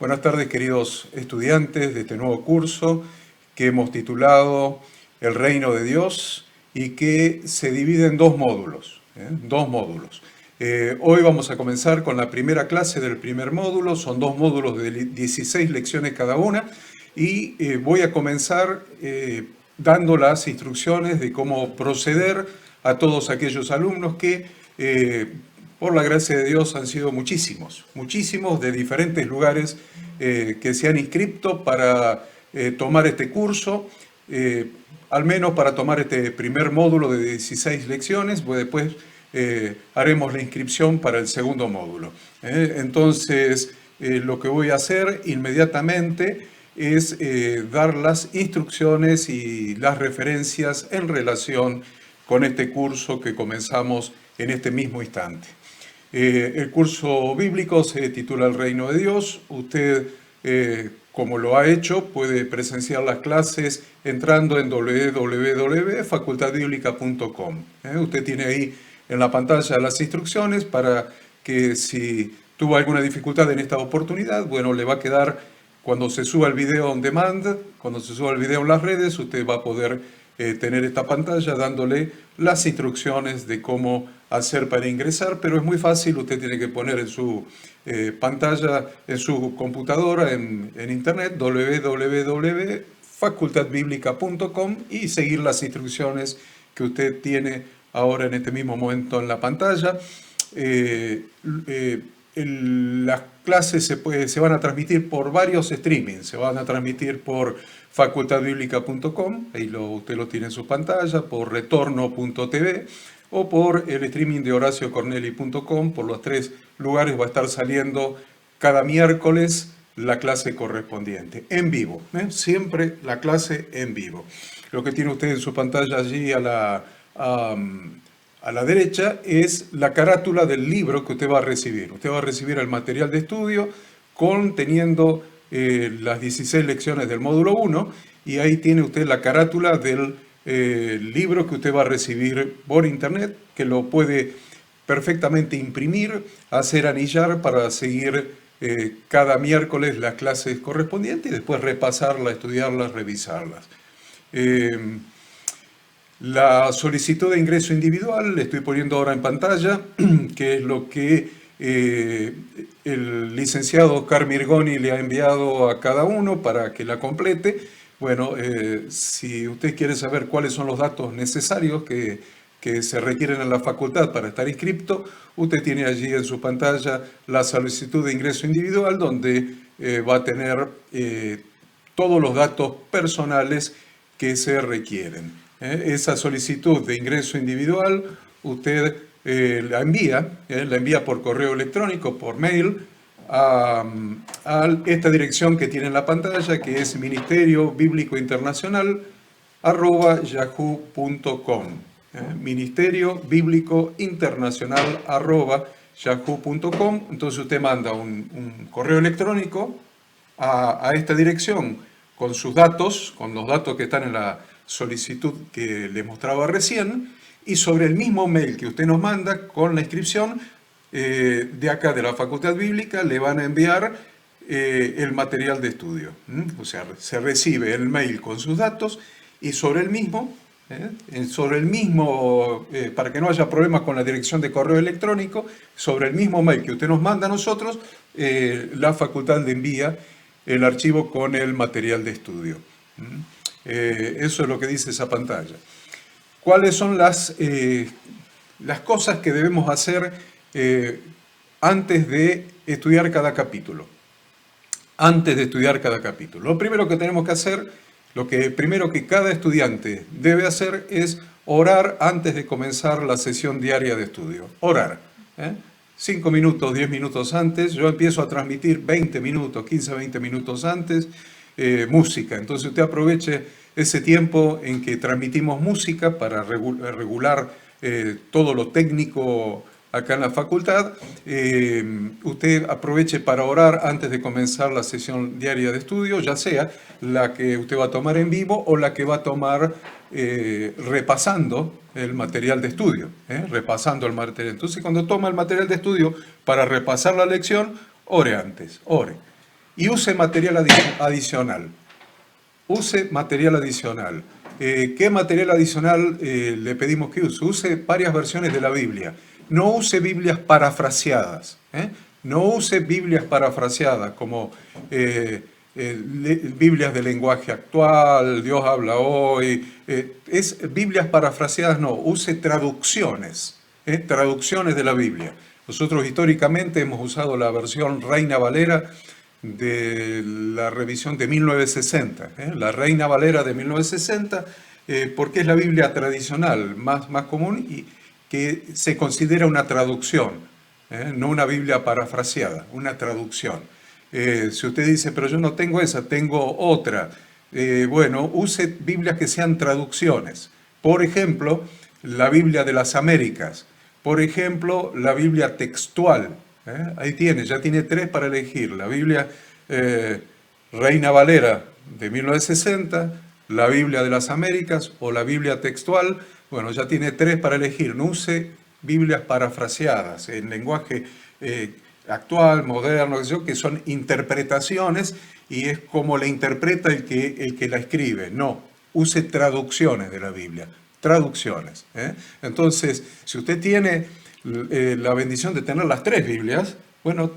Buenas tardes, queridos estudiantes de este nuevo curso que hemos titulado El Reino de Dios y que se divide en dos módulos. Hoy vamos a comenzar con la primera clase del primer módulo. Son dos módulos de 16 lecciones cada una y voy a comenzar dando las instrucciones de cómo proceder a todos aquellos alumnos que por la gracia de Dios han sido muchísimos de diferentes lugares que se han inscrito para tomar este curso, al menos para tomar este primer módulo de 16 lecciones, pues después haremos la inscripción para el segundo módulo. Entonces, lo que voy a hacer inmediatamente es dar las instrucciones y las referencias en relación con este curso que comenzamos en este mismo instante. El curso bíblico se titula El Reino de Dios. Usted, como lo ha hecho, puede presenciar las clases entrando en www.facultadbiblica.com. Usted tiene ahí en la pantalla las instrucciones para que si tuvo alguna dificultad en esta oportunidad, bueno, le va a quedar cuando se suba el video on demand, cuando se suba el video en las redes, usted va a poder tener esta pantalla dándole las instrucciones de cómo hacer para ingresar, pero es muy fácil. Usted tiene que poner en su pantalla, en su computadora, en internet, www.facultadbiblica.com y seguir las instrucciones que usted tiene ahora en este mismo momento en la pantalla. Las clases se van a transmitir por varios streamings. Se van a transmitir por facultadbiblica.com, ahí usted lo tiene en su pantalla, por retorno.tv o por el streaming de horaciocorneli.com. Por los tres lugares va a estar saliendo cada miércoles la clase correspondiente, en vivo, siempre la clase en vivo. Lo que tiene usted en su pantalla allí a la derecha es la carátula del libro que usted va a recibir. Usted va a recibir el material de estudio conteniendo las 16 lecciones del módulo 1 y ahí tiene usted la carátula del libro que usted va a recibir por internet, que lo puede perfectamente imprimir, hacer anillar para seguir cada miércoles las clases correspondientes y después repasarlas, estudiarlas, revisarlas. La solicitud de ingreso individual, le estoy poniendo ahora en pantalla, que es lo que el licenciado Oscar Mirgoni le ha enviado a cada uno para que la complete. Bueno, si usted quiere saber cuáles son los datos necesarios que se requieren en la facultad para estar inscripto, usted tiene allí en su pantalla la solicitud de ingreso individual, donde va a tener todos los datos personales que se requieren. Esa solicitud de ingreso individual usted la envía por correo electrónico, por mail, a esta dirección que tiene en la pantalla, que es ministeriobiblicointernacional@yahoo.com. ministeriobiblicointernacional@yahoo.com. Entonces usted manda un correo electrónico a esta dirección con sus datos, con los datos que están en la solicitud que le mostraba recién, y sobre el mismo mail que usted nos manda con la inscripción de acá de la Facultad Bíblica le van a enviar el material de estudio. O sea, se recibe el mail con sus datos y sobre el mismo, para que no haya problemas con la dirección de correo electrónico, sobre el mismo mail que usted nos manda a nosotros, la facultad le envía el archivo con el material de estudio. Eso es lo que dice esa pantalla. ¿Cuáles son las cosas que debemos hacer antes de estudiar cada capítulo? Lo primero que tenemos que hacer, lo primero que cada estudiante debe hacer es orar antes de comenzar la sesión diaria de estudio. Orar. 5 minutos, 10 minutos antes. Yo empiezo a transmitir 20 minutos, 15, 20 minutos antes. Música. Entonces usted aproveche ese tiempo en que transmitimos música para regular todo lo técnico acá en la facultad. Usted aproveche para orar antes de comenzar la sesión diaria de estudio, ya sea la que usted va a tomar en vivo o la que va a tomar repasando el material de estudio. Entonces, cuando toma el material de estudio para repasar la lección, ore antes, ore. y use material adicional. Use material adicional. ¿Qué material adicional le pedimos que use? Use varias versiones de la Biblia. No use Biblias parafraseadas. No use Biblias parafraseadas como Biblias de lenguaje actual, Dios habla hoy. Biblias parafraseadas no, use traducciones. Traducciones de la Biblia. Nosotros históricamente hemos usado la versión Reina Valera de la revisión de 1960, la Reina Valera de 1960, porque es la Biblia tradicional, más común y que se considera una traducción, no una Biblia parafraseada, una traducción. Si usted dice, pero yo no tengo esa, tengo otra, bueno, use Biblias que sean traducciones. Por ejemplo, la Biblia de las Américas. Por ejemplo, la Biblia textual. Ahí tiene, ya tiene 3 para elegir. La Biblia Reina Valera de 1960, la Biblia de las Américas o la Biblia textual. Bueno, ya tiene 3 para elegir. No use Biblias parafraseadas en lenguaje actual, moderno, que son interpretaciones y es como la interpreta el que la escribe. No, use traducciones de la Biblia. Traducciones. Entonces, si usted tiene la bendición de tener las 3 Biblias, bueno,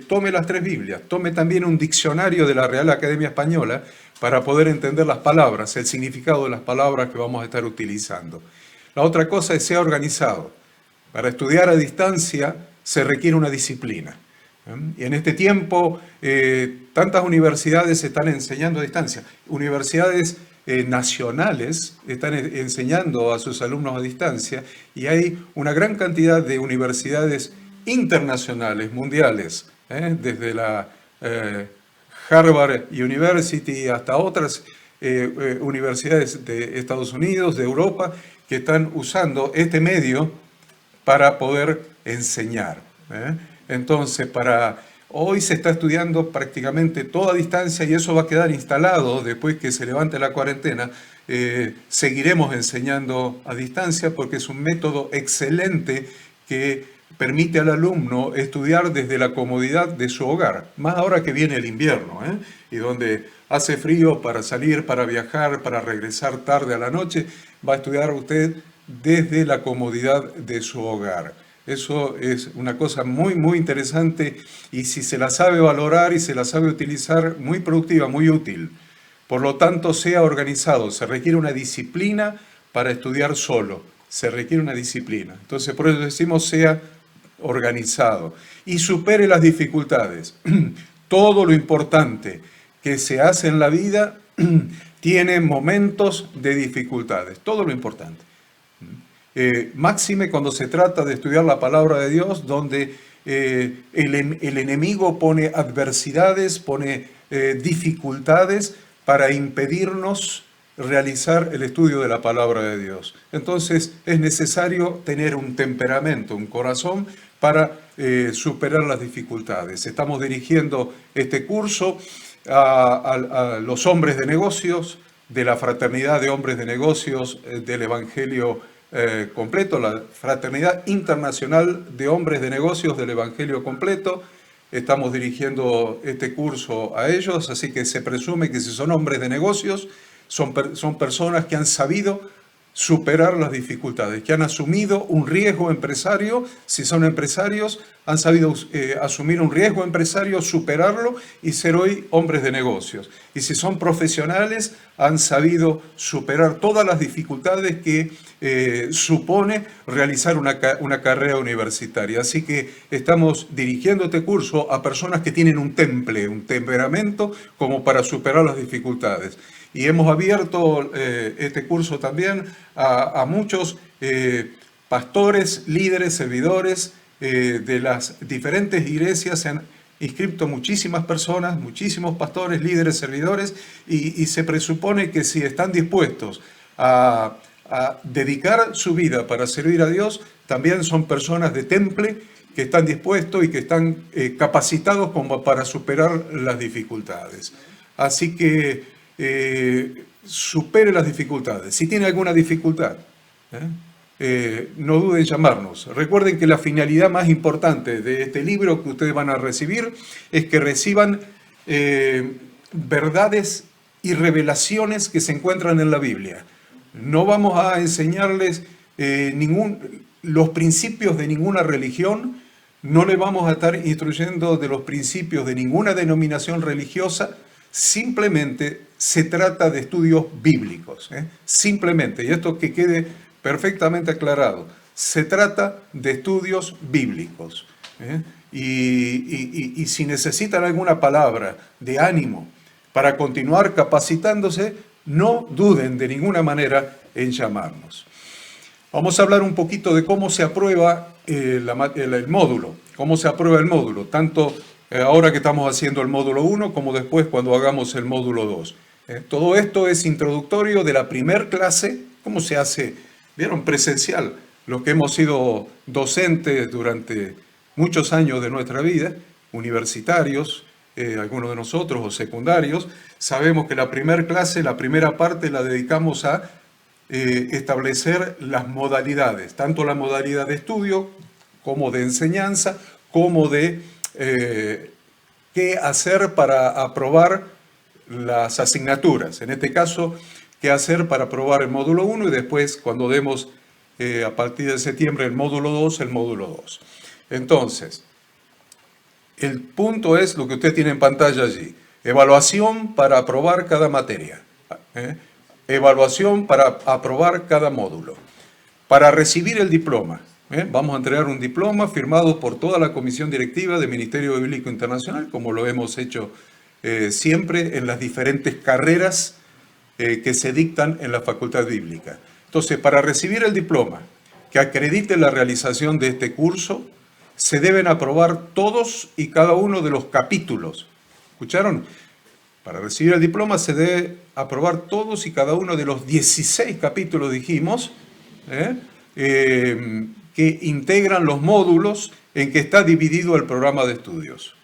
tome las 3 Biblias, tome también un diccionario de la Real Academia Española para poder entender las palabras, el significado de las palabras que vamos a estar utilizando. La otra cosa es ser organizado. Para estudiar a distancia se requiere una disciplina. Y en este tiempo, tantas universidades están enseñando a distancia. Universidades nacionales están enseñando a sus alumnos a distancia y hay una gran cantidad de universidades internacionales, mundiales, desde la Harvard University hasta otras universidades de Estados Unidos, de Europa, que están usando este medio para poder enseñar. Entonces, hoy se está estudiando prácticamente toda distancia y eso va a quedar instalado después que se levante la cuarentena. Seguiremos enseñando a distancia porque es un método excelente que permite al alumno estudiar desde la comodidad de su hogar, más ahora que viene el invierno, y donde hace frío para salir, para viajar, para regresar tarde a la noche, va a estudiar usted desde la comodidad de su hogar. Eso es una cosa muy, muy interesante y si se la sabe valorar y se la sabe utilizar, muy productiva, muy útil. Por lo tanto, sea organizado. Se requiere una disciplina para estudiar solo. Se requiere una disciplina. Entonces, por eso decimos sea organizado y supere las dificultades. Todo lo importante que se hace en la vida tiene momentos de dificultades. Todo lo importante. Máxime cuando se trata de estudiar la palabra de Dios, donde el enemigo pone adversidades, pone dificultades para impedirnos realizar el estudio de la palabra de Dios. Entonces es necesario tener un temperamento, un corazón para superar las dificultades. Estamos dirigiendo este curso a los hombres de negocios, de la Fraternidad de Hombres de Negocios del Evangelio completo, la Fraternidad Internacional de Hombres de Negocios del Evangelio completo. Estamos dirigiendo este curso a ellos, así que se presume que si son hombres de negocios, son personas que han sabido superar las dificultades, que han asumido un riesgo empresario. Si son empresarios, han sabido asumir un riesgo empresario, superarlo y ser hoy hombres de negocios. Y si son profesionales, han sabido superar todas las dificultades que supone realizar una carrera universitaria. Así que estamos dirigiendo este curso a personas que tienen un temperamento como para superar las dificultades. Y hemos abierto este curso también a muchos pastores, líderes, servidores de las diferentes iglesias. Se han inscrito muchísimas personas, muchísimos pastores, líderes, servidores, y se presupone que si están dispuestos a dedicar su vida para servir a Dios, también son personas de temple que están dispuestos y que están capacitados como para superar las dificultades. Así que supere las dificultades. Si tiene alguna dificultad, no duden en llamarnos. Recuerden que la finalidad más importante de este libro que ustedes van a recibir es que reciban verdades y revelaciones que se encuentran en la Biblia. No vamos a enseñarles los principios de ninguna religión, no le vamos a estar instruyendo de los principios de ninguna denominación religiosa, simplemente se trata de estudios bíblicos, simplemente, y esto que quede perfectamente aclarado, se trata de estudios bíblicos. Y si necesitan alguna palabra de ánimo para continuar capacitándose, no duden de ninguna manera en llamarnos. Vamos a hablar un poquito de cómo se aprueba el módulo, cómo se aprueba el módulo, tanto ahora que estamos haciendo el módulo 1 como después cuando hagamos el módulo 2. Todo esto es introductorio de la primer clase, cómo se hace, vieron, presencial. Los que hemos sido docentes durante muchos años de nuestra vida, universitarios, algunos de nosotros, o secundarios, sabemos que la primera clase, la primera parte la dedicamos a establecer las modalidades, tanto la modalidad de estudio como de enseñanza, como de qué hacer para aprobar las asignaturas. En este caso, qué hacer para aprobar el módulo 1 y después, cuando demos a partir de septiembre el módulo 2, el módulo 2. Entonces, el punto es lo que usted tiene en pantalla allí. Evaluación para aprobar cada materia. Evaluación para aprobar cada módulo. Para recibir el diploma. Vamos a entregar un diploma firmado por toda la comisión directiva del Ministerio Bíblico Internacional, como lo hemos hecho siempre en las diferentes carreras que se dictan en la Facultad Bíblica. Entonces, para recibir el diploma que acredite la realización de este curso, se deben aprobar todos y cada uno de los capítulos. ¿Escucharon? Para recibir el diploma se debe aprobar todos y cada uno de los 16 capítulos, dijimos, que integran los módulos en que está dividido el programa de estudios.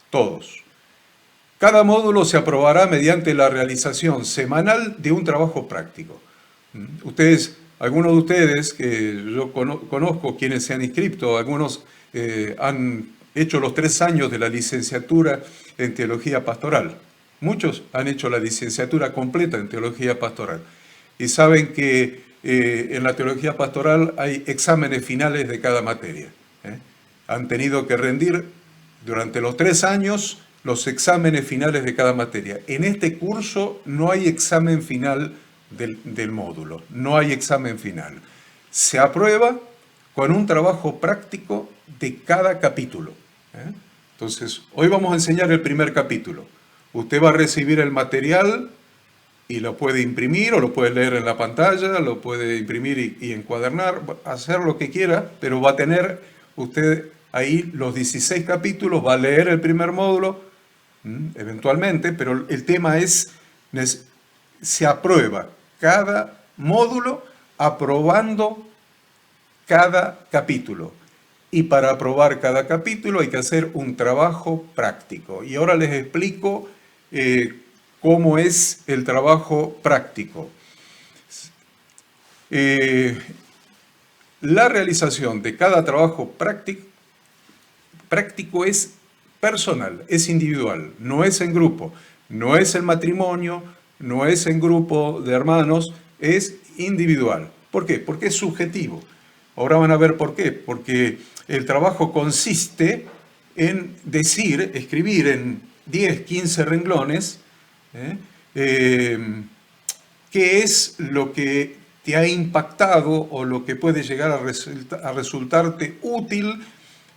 Todos. Cada módulo se aprobará mediante la realización semanal de un trabajo práctico. Algunos de ustedes que yo conozco, quienes se han inscrito, algunos han hecho los 3 años de la licenciatura en Teología Pastoral. Muchos han hecho la licenciatura completa en Teología Pastoral. Y saben que en la Teología Pastoral hay exámenes finales de cada materia. Han tenido que rendir durante los 3 años los exámenes finales de cada materia. En este curso no hay examen final del módulo, no hay examen final. Se aprueba con un trabajo práctico de cada capítulo. Entonces, hoy vamos a enseñar el primer capítulo. Usted va a recibir el material y lo puede imprimir o lo puede leer en la pantalla, lo puede imprimir y encuadernar, hacer lo que quiera, pero va a tener usted ahí los 16 capítulos, va a leer el primer módulo, eventualmente, pero el tema es, se aprueba cada módulo aprobando cada capítulo. Y para aprobar cada capítulo hay que hacer un trabajo práctico. Y ahora les explico cómo es el trabajo práctico. La realización de cada trabajo práctico es personal, es individual, no es en grupo, no es en matrimonio, no es en grupo de hermanos, es individual. ¿Por qué? Porque es subjetivo. Ahora van a ver por qué. Porque el trabajo consiste en escribir en 10, 15 renglones, qué es lo que te ha impactado o lo que puede llegar a resultarte útil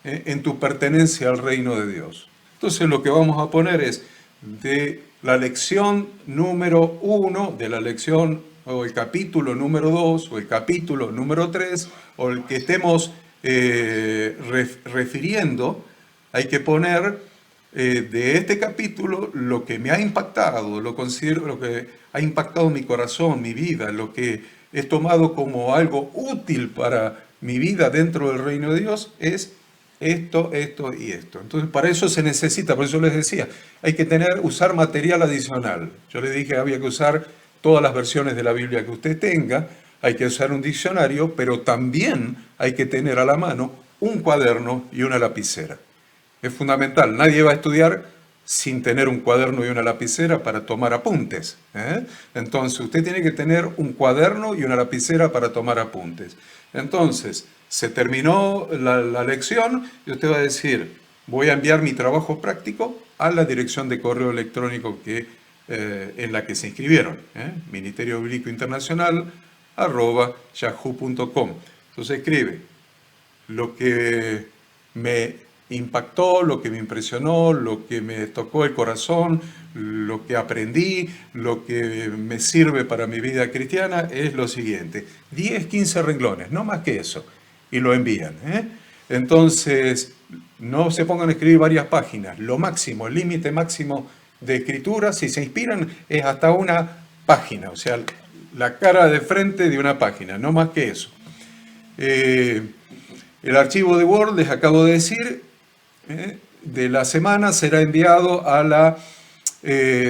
en tu pertenencia al reino de Dios. Entonces lo que vamos a poner es de la lección número 1, de la lección o el capítulo número 2, o el capítulo número 3, o el que estemos refiriendo, hay que poner de este capítulo lo que me ha impactado, lo que ha impactado mi corazón, mi vida, lo que he tomado como algo útil para mi vida dentro del reino de Dios es esto, esto y esto. Entonces, para eso se necesita, por eso les decía, hay que usar material adicional. Yo les dije que había que usar todas las versiones de la Biblia que usted tenga, hay que usar un diccionario, pero también hay que tener a la mano un cuaderno y una lapicera. Es fundamental, nadie va a estudiar sin tener un cuaderno y una lapicera para tomar apuntes. Entonces, usted tiene que tener un cuaderno y una lapicera para tomar apuntes. Entonces, se terminó la lección y usted va a decir, voy a enviar mi trabajo práctico a la dirección de correo electrónico en la que se inscribieron, Ministerio Bíblico Internacional @yahoo.com. Entonces escribe lo que me impactó, lo que me impresionó, lo que me tocó el corazón, lo que aprendí, lo que me sirve para mi vida cristiana, es lo siguiente: 10, 15 renglones, no más que eso, y lo envían. Entonces, no se pongan a escribir varias páginas, lo máximo, el límite máximo de escritura, si se inspiran, es hasta una página, o sea, la cara de frente de una página, no más que eso. El archivo de Word, les acabo de decir, de la semana será enviado a la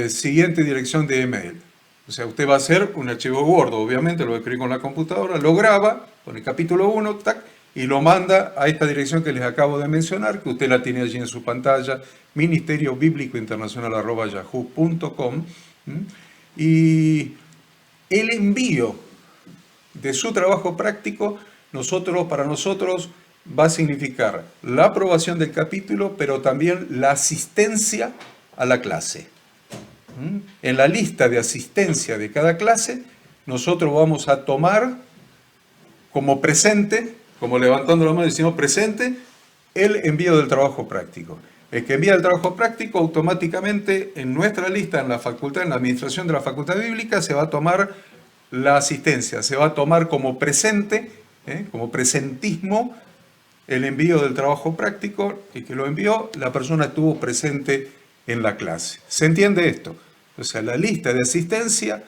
siguiente dirección de email. O sea, usted va a hacer un archivo Word, obviamente lo va a escribir con la computadora, lo graba con el capítulo 1, tac, y lo manda a esta dirección que les acabo de mencionar, que usted la tiene allí en su pantalla, ministeriobiblicointernacional@yahoo.com. Y el envío de su trabajo práctico, para nosotros va a significar la aprobación del capítulo, pero también la asistencia a la clase. En la lista de asistencia de cada clase, nosotros vamos a tomar como presente, como levantando la mano decimos presente, el envío del trabajo práctico. El que envía el trabajo práctico, automáticamente en nuestra lista, en la facultad, en la administración de la Facultad Bíblica, se va a tomar la asistencia, se va a tomar como presente, como presentismo, el envío del trabajo práctico, y que lo envió, la persona estuvo presente en la clase. ¿Se entiende esto? O sea, la lista de asistencia,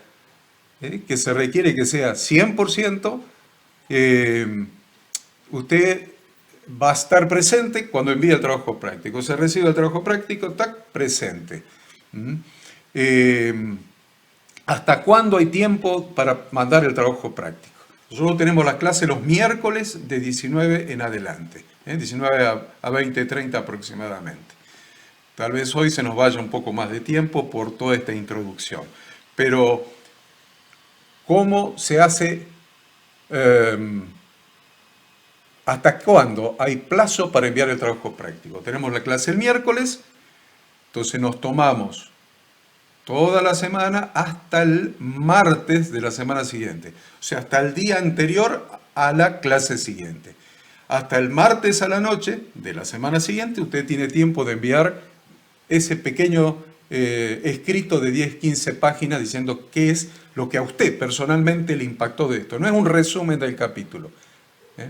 que se requiere que sea 100%, usted va a estar presente cuando envía el trabajo práctico. Se recibe el trabajo práctico, tac, presente. ¿Hasta cuándo hay tiempo para mandar el trabajo práctico? Nosotros tenemos las clases los miércoles de 19 en adelante, 19 a 20:30 aproximadamente. Tal vez hoy se nos vaya un poco más de tiempo por toda esta introducción. Pero, ¿cómo se hace? ¿Hasta cuándo hay plazo para enviar el trabajo práctico? Tenemos la clase el miércoles, entonces nos tomamos toda la semana hasta el martes de la semana siguiente. O sea, hasta el día anterior a la clase siguiente. Hasta el martes a la noche de la semana siguiente, usted tiene tiempo de enviar ese pequeño escrito de 10, 15 páginas diciendo qué es lo que a usted personalmente le impactó de esto. No es un resumen del capítulo.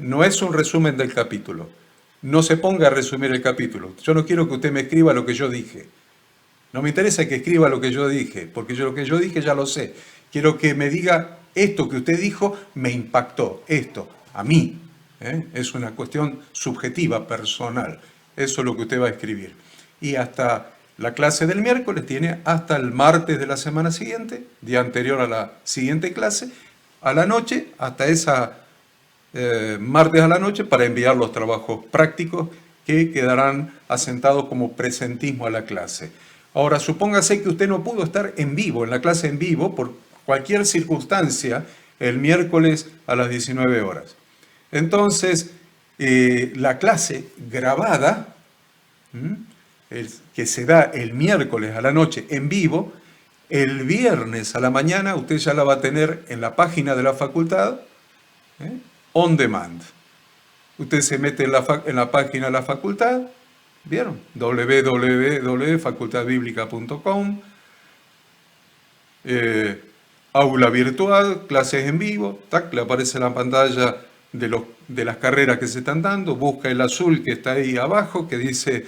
No es un resumen del capítulo. No se ponga a resumir el capítulo. Yo no quiero que usted me escriba lo que yo dije. No me interesa que escriba lo que yo dije, porque lo que yo dije ya lo sé. Quiero que me diga esto que usted dijo me impactó, esto, a mí. Es una cuestión subjetiva, personal. Eso es lo que usted va a escribir. Y hasta la clase del miércoles tiene hasta el martes de la semana siguiente, día anterior a la siguiente clase, a la noche, hasta esa martes a la noche, para enviar los trabajos prácticos que quedarán asentados como presentismo a la clase. Ahora, supóngase que usted no pudo estar en vivo, en la clase en vivo, por cualquier circunstancia, el miércoles a las 19 horas. Entonces, la clase grabada, que se da el miércoles a la noche en vivo, el viernes a la mañana usted ya la va a tener en la página de la facultad, on demand. Usted se mete en la página de la facultad, ¿vieron? www.facultadbiblica.com, aula virtual, clases en vivo, tac, le aparece la pantalla de las carreras que se están dando, busca el azul que está ahí abajo, que dice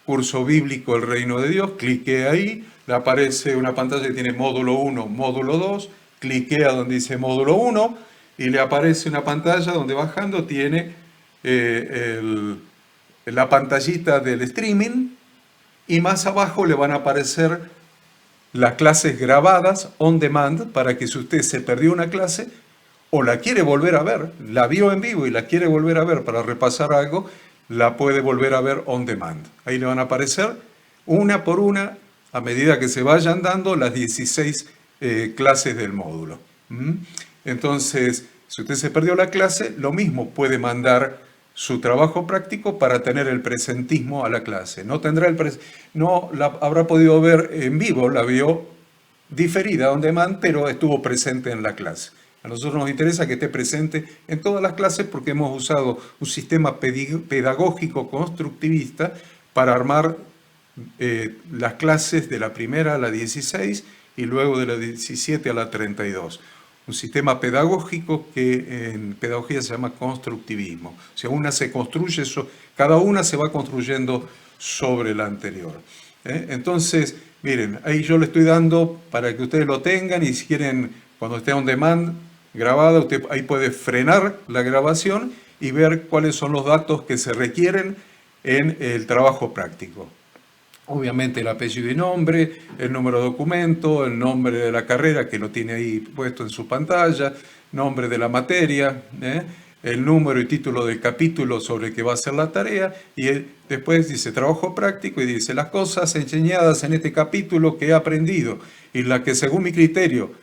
curso bíblico El Reino de Dios, clique ahí, le aparece una pantalla que tiene módulo 1, módulo 2, cliquea donde dice módulo 1 y le aparece una pantalla donde bajando tiene la pantallita del streaming y más abajo le van a aparecer las clases grabadas on demand para que si usted se perdió una clase o la quiere volver a ver, la vio en vivo y la quiere volver a ver para repasar algo, la puede volver a ver on demand. Ahí le van a aparecer una por una, a medida que se vayan dando las 16 clases del módulo. ¿Mm? Entonces, si usted se perdió la clase, lo mismo puede mandar su trabajo práctico para tener el presentismo a la clase. No tendrá no la habrá podido ver en vivo, la vio diferida on demand, pero estuvo presente en la clase. A nosotros nos interesa que esté presente en todas las clases porque hemos usado un sistema pedagógico constructivista para armar las clases de la primera a la 16 y luego de la 17 a la 32. Un sistema pedagógico que en pedagogía se llama constructivismo. O sea, cada una se va construyendo sobre la anterior. Entonces, miren, ahí yo le estoy dando para que ustedes lo tengan y si quieren, cuando esté on demand grabada, usted ahí puede frenar la grabación y ver cuáles son los datos que se requieren en el trabajo práctico. Obviamente el apellido y nombre, el número de documento, el nombre de la carrera que lo tiene ahí puesto en su pantalla, nombre de la materia, el número y título del capítulo sobre el que va a ser la tarea y después dice trabajo práctico y dice las cosas enseñadas en este capítulo que he aprendido y las que según mi criterio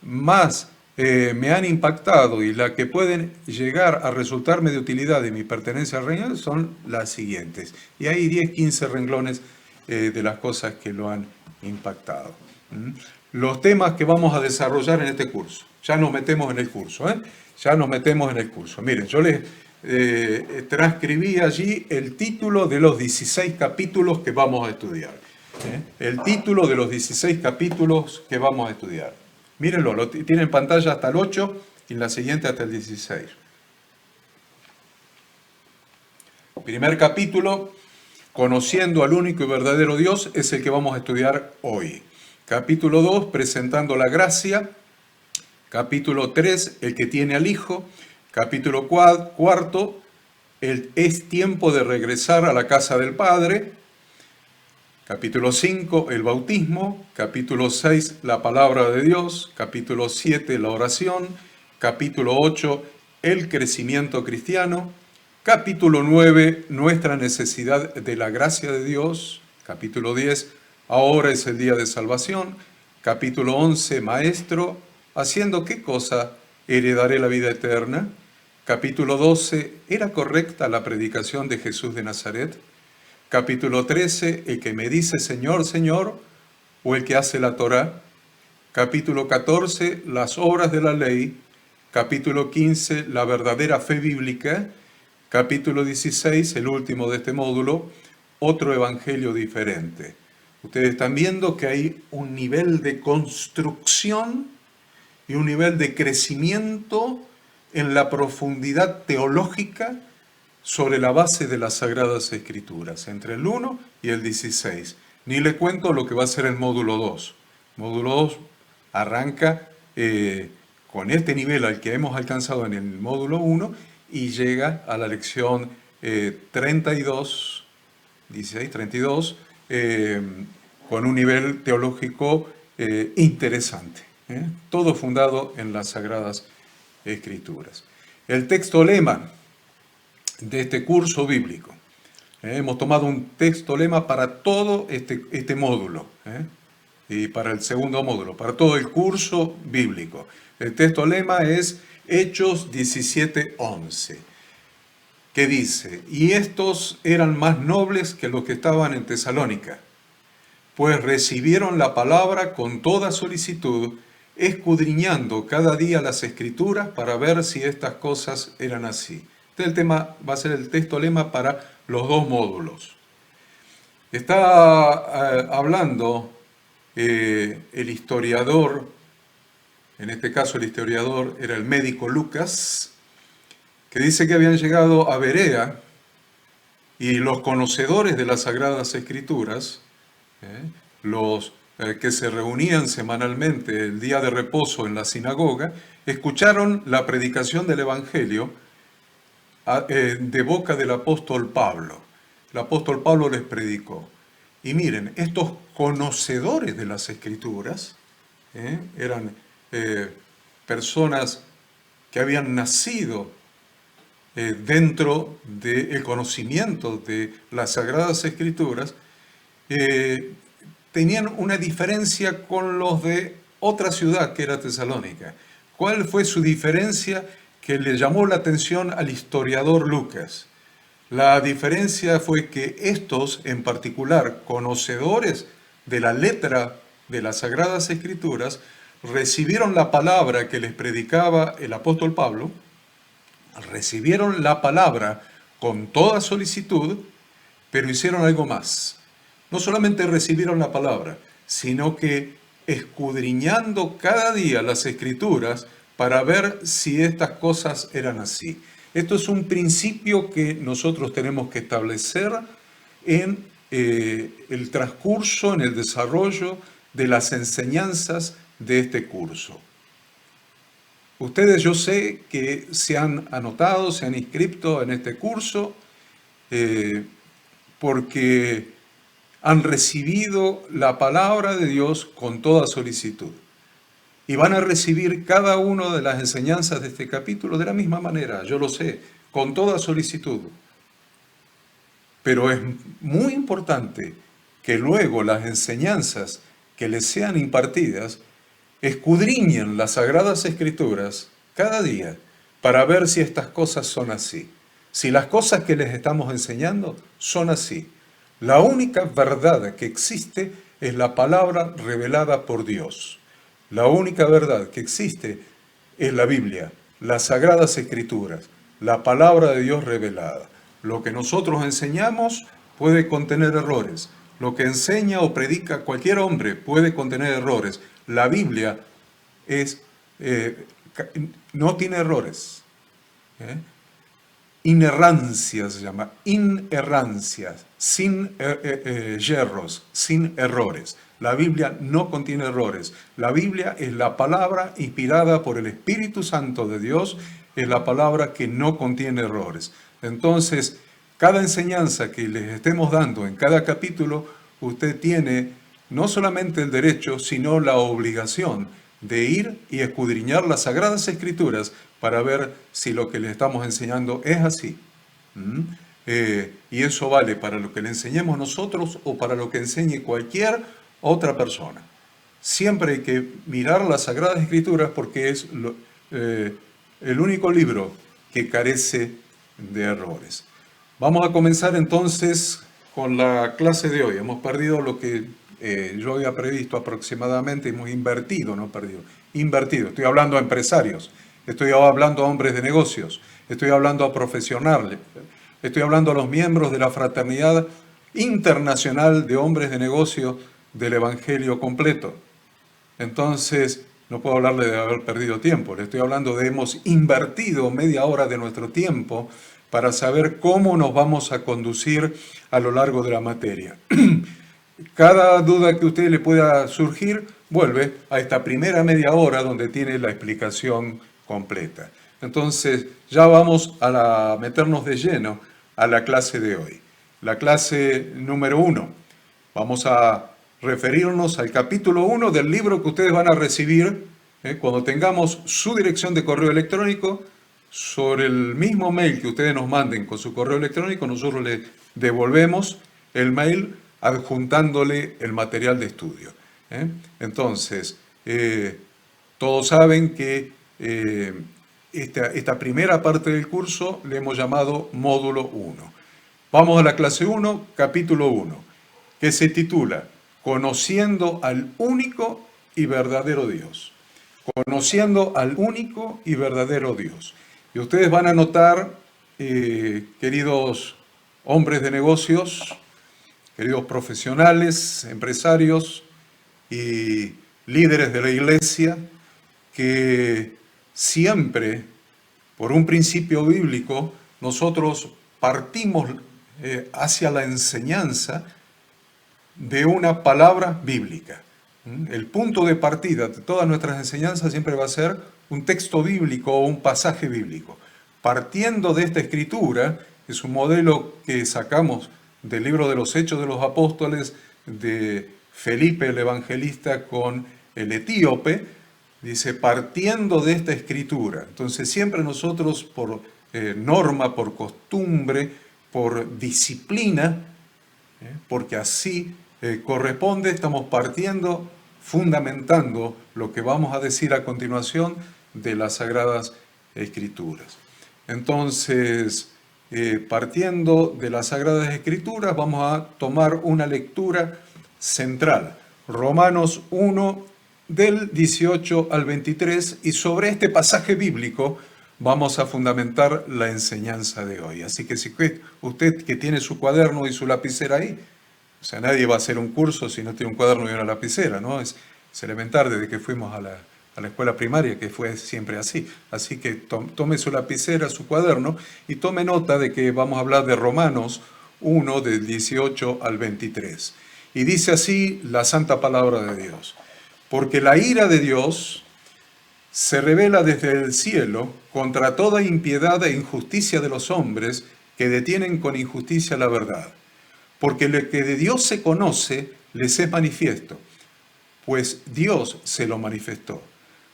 más me han impactado y las que pueden llegar a resultarme de utilidad de mi pertenencia al reino son las siguientes. Y hay 10, 15 renglones de las cosas que lo han impactado. Los temas que vamos a desarrollar en este curso. Ya nos metemos en el curso, Ya nos metemos en el curso. Miren, yo les transcribí allí el título de los 16 capítulos que vamos a estudiar. El título de los 16 capítulos que vamos a estudiar. Mírenlo, lo tiene en pantalla hasta el 8 y en la siguiente hasta el 16. Primer capítulo, conociendo al único y verdadero Dios, es el que vamos a estudiar hoy. Capítulo 2, presentando la gracia. Capítulo 3, el que tiene al Hijo. Capítulo 4, es tiempo de regresar a la casa del Padre. Capítulo 5, el bautismo. Capítulo 6, la palabra de Dios. Capítulo 7, la oración. Capítulo 8, el crecimiento cristiano. Capítulo 9, nuestra necesidad de la gracia de Dios. Capítulo 10, ahora es el día de salvación. Capítulo 11, maestro, ¿haciendo qué cosa heredaré la vida eterna? Capítulo 12, ¿era correcta la predicación de Jesús de Nazaret? Capítulo 13, el que me dice Señor, Señor, o el que hace la Torá. Capítulo 14, las obras de la ley. Capítulo 15, la verdadera fe bíblica. Capítulo 16, el último de este módulo, otro evangelio diferente. Ustedes están viendo que hay un nivel de construcción y un nivel de crecimiento en la profundidad teológica sobre la base de las Sagradas Escrituras, entre el 1 y el 16. Ni le cuento lo que va a ser el módulo 2. El módulo 2 arranca con este nivel al que hemos alcanzado en el módulo 1 y llega a la lección 32, 16, 32, con un nivel teológico interesante. Todo fundado en las Sagradas Escrituras. El texto lema de este curso bíblico. Hemos tomado un texto lema para todo este módulo y para el segundo módulo, para todo el curso bíblico. El texto lema es Hechos 17:11, que dice, y estos eran más nobles que los que estaban en Tesalónica, pues recibieron la palabra con toda solicitud, escudriñando cada día las Escrituras para ver si estas cosas eran así. El tema va a ser el texto lema para los dos módulos. Está hablando el historiador, en este caso el historiador era el médico Lucas, que dice que habían llegado a Berea y los conocedores de las Sagradas Escrituras, los que se reunían semanalmente el día de reposo en la sinagoga, escucharon la predicación del Evangelio de boca del apóstol Pablo. El apóstol Pablo les predicó. Y miren, estos conocedores de las Escrituras eran personas que habían nacido dentro del conocimiento de las Sagradas Escrituras, eh, tenían una diferencia con los de otra ciudad que era Tesalónica. ¿Cuál fue su diferencia que le llamó la atención al historiador Lucas? La diferencia fue que estos, en particular, conocedores de la letra de las Sagradas Escrituras, recibieron la palabra que les predicaba el apóstol Pablo, recibieron la palabra con toda solicitud, pero hicieron algo más. No solamente recibieron la palabra, sino que escudriñando cada día las Escrituras para ver si estas cosas eran así. Esto es un principio que nosotros tenemos que establecer en el transcurso, en el desarrollo de las enseñanzas de este curso. Ustedes, yo sé que se han anotado, se han inscrito en este curso porque han recibido la palabra de Dios con toda solicitud. Y van a recibir cada una de las enseñanzas de este capítulo de la misma manera, yo lo sé, con toda solicitud. Pero es muy importante que luego las enseñanzas que les sean impartidas escudriñen las Sagradas Escrituras cada día para ver si estas cosas son así. Si las cosas que les estamos enseñando son así. La única verdad que existe es la palabra revelada por Dios. La única verdad que existe es la Biblia, las Sagradas Escrituras, la palabra de Dios revelada. Lo que nosotros enseñamos puede contener errores. Lo que enseña o predica cualquier hombre puede contener errores. La Biblia no tiene errores. Inerrancia se llama, inerrancia, sin yerros, sin errores. La Biblia no contiene errores. La Biblia es la palabra inspirada por el Espíritu Santo de Dios, es la palabra que no contiene errores. Entonces, cada enseñanza que les estemos dando en cada capítulo, usted tiene no solamente el derecho, sino la obligación de ir y escudriñar las Sagradas Escrituras para ver si lo que le estamos enseñando es así. Y eso vale para lo que le enseñemos nosotros o para lo que enseñe cualquier otra persona. Siempre hay que mirar las Sagradas Escrituras porque es el único libro que carece de errores. Vamos a comenzar entonces con la clase de hoy. Hemos perdido lo que yo había previsto aproximadamente, hemos invertido, no perdido, invertido. Estoy hablando a empresarios, estoy hablando a hombres de negocios, estoy hablando a profesionales, estoy hablando a los miembros de la Fraternidad Internacional de Hombres de Negocios del Evangelio completo. Entonces, no puedo hablarle de haber perdido tiempo, le estoy hablando de hemos invertido media hora de nuestro tiempo para saber cómo nos vamos a conducir a lo largo de la materia. Cada duda que a usted le pueda surgir, vuelve a esta primera media hora donde tiene la explicación completa. Entonces, ya vamos a meternos de lleno a la clase de hoy. La clase número 1. Vamos a referirnos al capítulo 1 del libro que ustedes van a recibir cuando tengamos su dirección de correo electrónico. Sobre el mismo mail que ustedes nos manden con su correo electrónico, nosotros le devolvemos el mail adjuntándole el material de estudio. Entonces, todos saben que esta primera parte del curso le hemos llamado módulo 1. Vamos a la clase 1, capítulo 1, que se titula Conociendo al único y verdadero Dios. Conociendo al único y verdadero Dios. Y ustedes van a notar, queridos hombres de negocios, queridos profesionales, empresarios y líderes de la iglesia, que siempre, por un principio bíblico, nosotros partimos hacia la enseñanza de una palabra bíblica. El punto de partida de todas nuestras enseñanzas siempre va a ser un texto bíblico o un pasaje bíblico. Partiendo de esta escritura, es un modelo que sacamos del libro de los Hechos de los Apóstoles, de Felipe el Evangelista con el etíope, dice, partiendo de esta escritura. Entonces siempre nosotros por norma, por costumbre, por disciplina, porque así corresponde, estamos partiendo, fundamentando lo que vamos a decir a continuación de las Sagradas Escrituras. Entonces, partiendo de las Sagradas Escrituras, vamos a tomar una lectura central, Romanos 1, del 18 al 23, y sobre este pasaje bíblico vamos a fundamentar la enseñanza de hoy. Así que si usted que tiene su cuaderno y su lapicera ahí, o sea, nadie va a hacer un curso si no tiene un cuaderno y una lapicera, ¿no? Es elementar desde que fuimos a la escuela primaria, que fue siempre así. Así que tome su lapicera, su cuaderno, y tome nota de que vamos a hablar de Romanos 1, del 18 al 23. Y dice así la santa palabra de Dios: porque la ira de Dios se revela desde el cielo contra toda impiedad e injusticia de los hombres que detienen con injusticia la verdad. Porque lo que de Dios se conoce les es manifiesto, pues Dios se lo manifestó.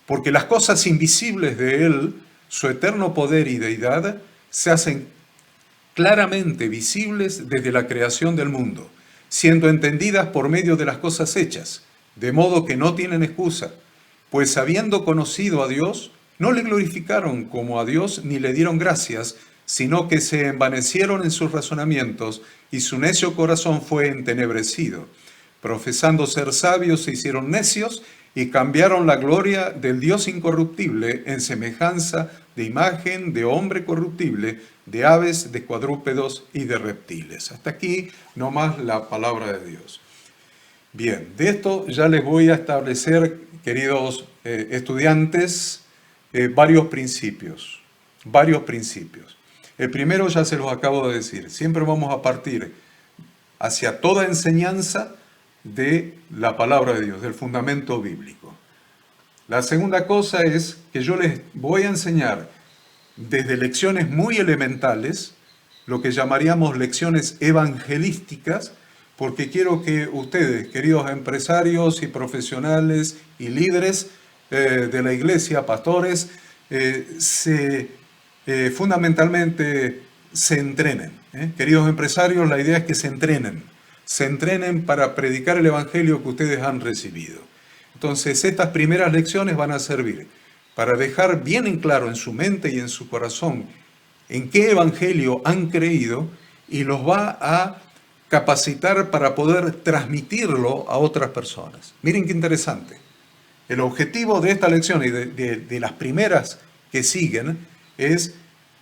Porque las cosas invisibles de Él, su eterno poder y deidad, se hacen claramente visibles desde la creación del mundo, siendo entendidas por medio de las cosas hechas, de modo que no tienen excusa, pues habiendo conocido a Dios, no le glorificaron como a Dios ni le dieron gracias, sino que se envanecieron en sus razonamientos y su necio corazón fue entenebrecido. Profesando ser sabios, se hicieron necios y cambiaron la gloria del Dios incorruptible en semejanza de imagen de hombre corruptible, de aves, de cuadrúpedos y de reptiles. Hasta aquí nomás la palabra de Dios. Bien, de esto ya les voy a establecer, queridos estudiantes, varios principios. El primero ya se los acabo de decir. Siempre vamos a partir hacia toda enseñanza de la palabra de Dios, del fundamento bíblico. La segunda cosa es que yo les voy a enseñar desde lecciones muy elementales, lo que llamaríamos lecciones evangelísticas, porque quiero que ustedes, queridos empresarios y profesionales y líderes de la iglesia, pastores, fundamentalmente se entrenen. Queridos empresarios, la idea es que se entrenen para predicar el evangelio que ustedes han recibido. Entonces, estas primeras lecciones van a servir para dejar bien en claro en su mente y en su corazón en qué evangelio han creído, y los va a capacitar para poder transmitirlo a otras personas. Miren qué interesante. El objetivo de esta lección y de las primeras que siguen es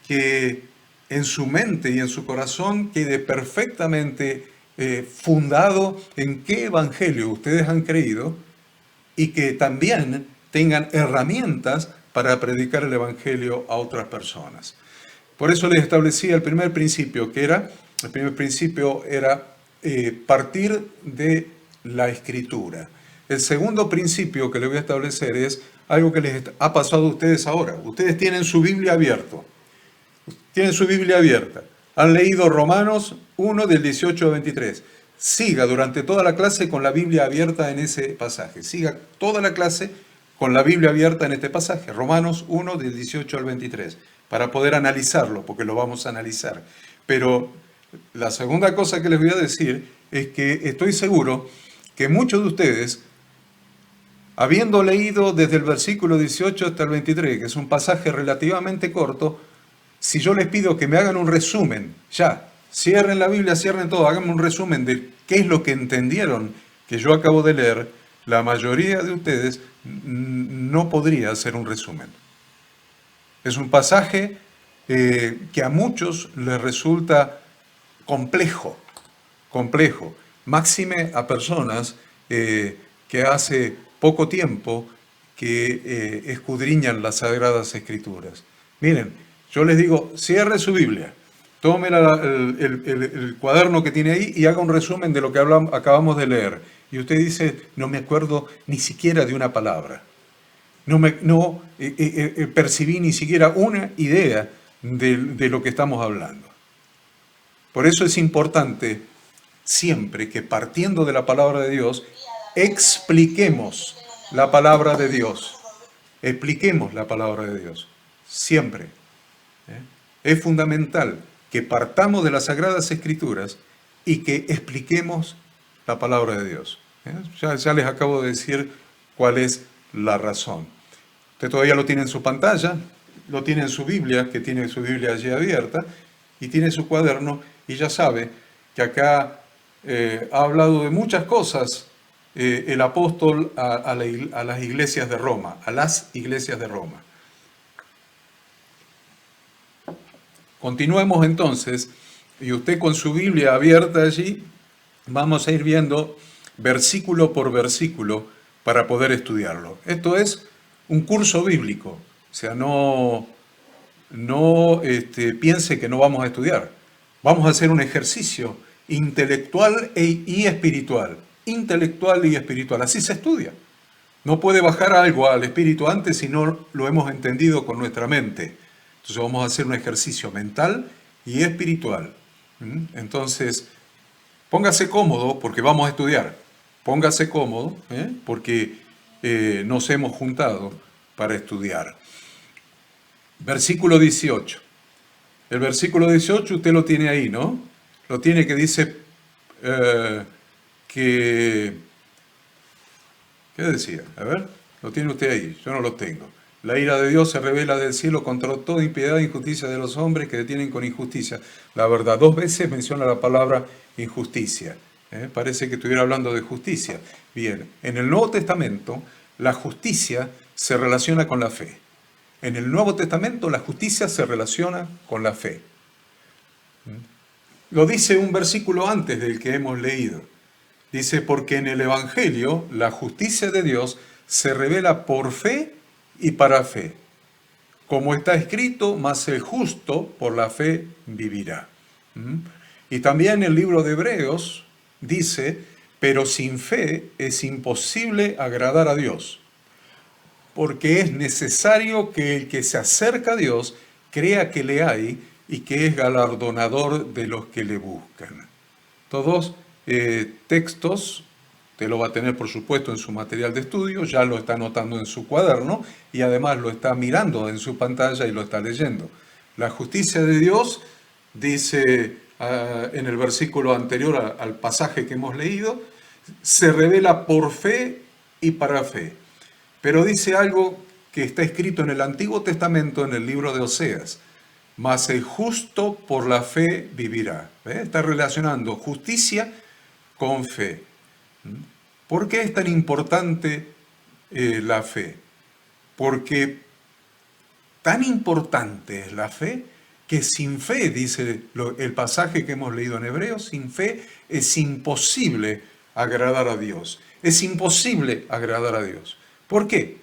que en su mente y en su corazón quede perfectamente fundado en qué evangelio ustedes han creído, y que también tengan herramientas para predicar el evangelio a otras personas. Por eso les establecía el primer principio, era partir de la Escritura. El segundo principio que les voy a establecer es algo que les ha pasado a ustedes ahora. Ustedes tienen su Biblia abierta. Han leído Romanos 1 del 18 al 23. Siga durante toda la clase con la Biblia abierta en ese pasaje. Siga toda la clase con la Biblia abierta en este pasaje, Romanos 1 del 18 al 23, para poder analizarlo, porque lo vamos a analizar. Pero la segunda cosa que les voy a decir es que estoy seguro que muchos de ustedes, habiendo leído desde el versículo 18 hasta el 23, que es un pasaje relativamente corto, si yo les pido que me hagan un resumen, ya, cierren la Biblia, cierren todo, háganme un resumen de qué es lo que entendieron que yo acabo de leer, la mayoría de ustedes no podría hacer un resumen. Es un pasaje que a muchos les resulta complejo, máxime a personas que hace poco tiempo que escudriñan las Sagradas Escrituras. Miren, yo les digo, cierre su Biblia, tome el cuaderno que tiene ahí y haga un resumen de lo que acabamos de leer. Y usted dice, no me acuerdo ni siquiera de una palabra. No percibí ni siquiera una idea de lo que estamos hablando. Por eso es importante siempre que, partiendo de la palabra de Dios, expliquemos la palabra de Dios. Expliquemos la palabra de Dios. Siempre. Es fundamental que partamos de las Sagradas Escrituras y que expliquemos la palabra de Dios. Ya les acabo de decir cuál es la razón. Usted todavía lo tiene en su pantalla, lo tiene en su Biblia, que tiene su Biblia allí abierta, y tiene su cuaderno, y ya sabe que acá ha hablado de muchas cosas el apóstol a las iglesias de Roma, a las iglesias de Roma. Continuemos entonces, y usted con su Biblia abierta allí, vamos a ir viendo versículo por versículo para poder estudiarlo. Esto es un curso bíblico, o sea, no piense que no vamos a estudiar. Vamos a hacer un ejercicio intelectual y espiritual. Intelectual y espiritual, así se estudia. No puede bajar algo al espíritu antes si no lo hemos entendido con nuestra mente. Entonces vamos a hacer un ejercicio mental y espiritual. Entonces, póngase cómodo porque vamos a estudiar. Póngase cómodo porque nos hemos juntado para estudiar. Versículo 18. El versículo 18 usted lo tiene ahí, ¿no? Lo tiene que dice ¿qué decía? A ver, lo tiene usted ahí, yo no lo tengo. La ira de Dios se revela del cielo contra toda impiedad e injusticia de los hombres que detienen con injusticia. La verdad, 2 veces menciona la palabra injusticia. Parece que estuviera hablando de justicia. Bien, en el Nuevo Testamento la justicia se relaciona con la fe. En el Nuevo Testamento la justicia se relaciona con la fe. Lo dice un versículo antes del que hemos leído. Dice, porque en el Evangelio la justicia de Dios se revela por fe y para fe. Como está escrito, mas el justo por la fe vivirá. Y también el libro de Hebreos dice, pero sin fe es imposible agradar a Dios, porque es necesario que el que se acerca a Dios crea que le hay y que es galardonador de los que le buscan. Todos textos, usted lo va a tener por supuesto en su material de estudio, ya lo está anotando en su cuaderno y además lo está mirando en su pantalla y lo está leyendo. La justicia de Dios, dice en el versículo anterior al pasaje que hemos leído, se revela por fe y para fe. Pero dice algo que está escrito en el Antiguo Testamento, en el libro de Oseas. Mas el justo por la fe vivirá. Está relacionando justicia con fe. ¿Por qué es tan importante la fe? Porque tan importante es la fe que sin fe, dice el pasaje que hemos leído en Hebreos, sin fe es imposible agradar a Dios. Es imposible agradar a Dios. ¿Por qué?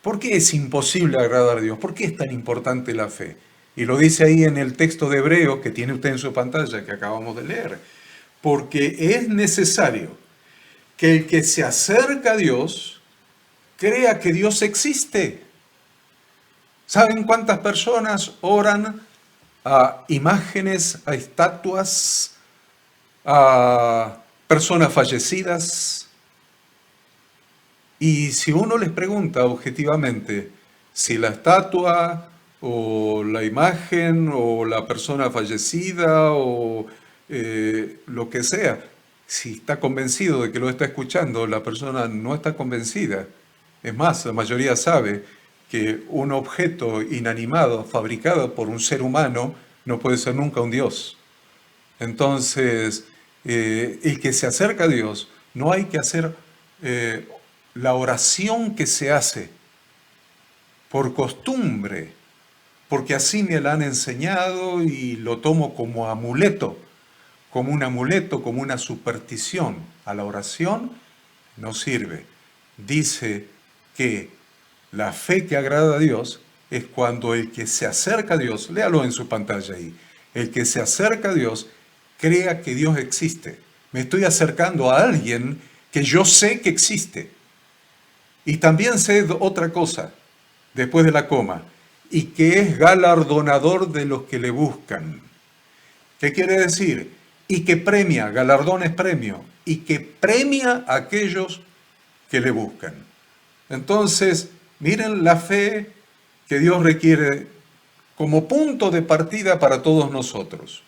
¿Por qué es imposible agradar a Dios? ¿Por qué es tan importante la fe? Y lo dice ahí en el texto de Hebreos que tiene usted en su pantalla, que acabamos de leer. Porque es necesario que el que se acerca a Dios crea que Dios existe. ¿Saben cuántas personas oran a imágenes, a estatuas, a personas fallecidas? Y si uno les pregunta objetivamente si la estatua o la imagen o la persona fallecida o lo que sea, si está convencido de que lo está escuchando, la persona no está convencida. Es más, la mayoría sabe que un objeto inanimado fabricado por un ser humano no puede ser nunca un Dios. Entonces, el que se acerca a Dios, no hay que hacer la oración que se hace por costumbre, porque así me la han enseñado y lo tomo como amuleto, como un amuleto, como una superstición. A la oración no sirve. Dice que la fe que agrada a Dios es cuando el que se acerca a Dios, léalo en su pantalla ahí, el que se acerca a Dios crea que Dios existe. Me estoy acercando a alguien que yo sé que existe. Y también sé otra cosa, después de la coma, y que es galardonador de los que le buscan. ¿Qué quiere decir? Y que premia, galardón es premio, y que premia a aquellos que le buscan. Entonces, miren la fe que Dios requiere como punto de partida para todos nosotros.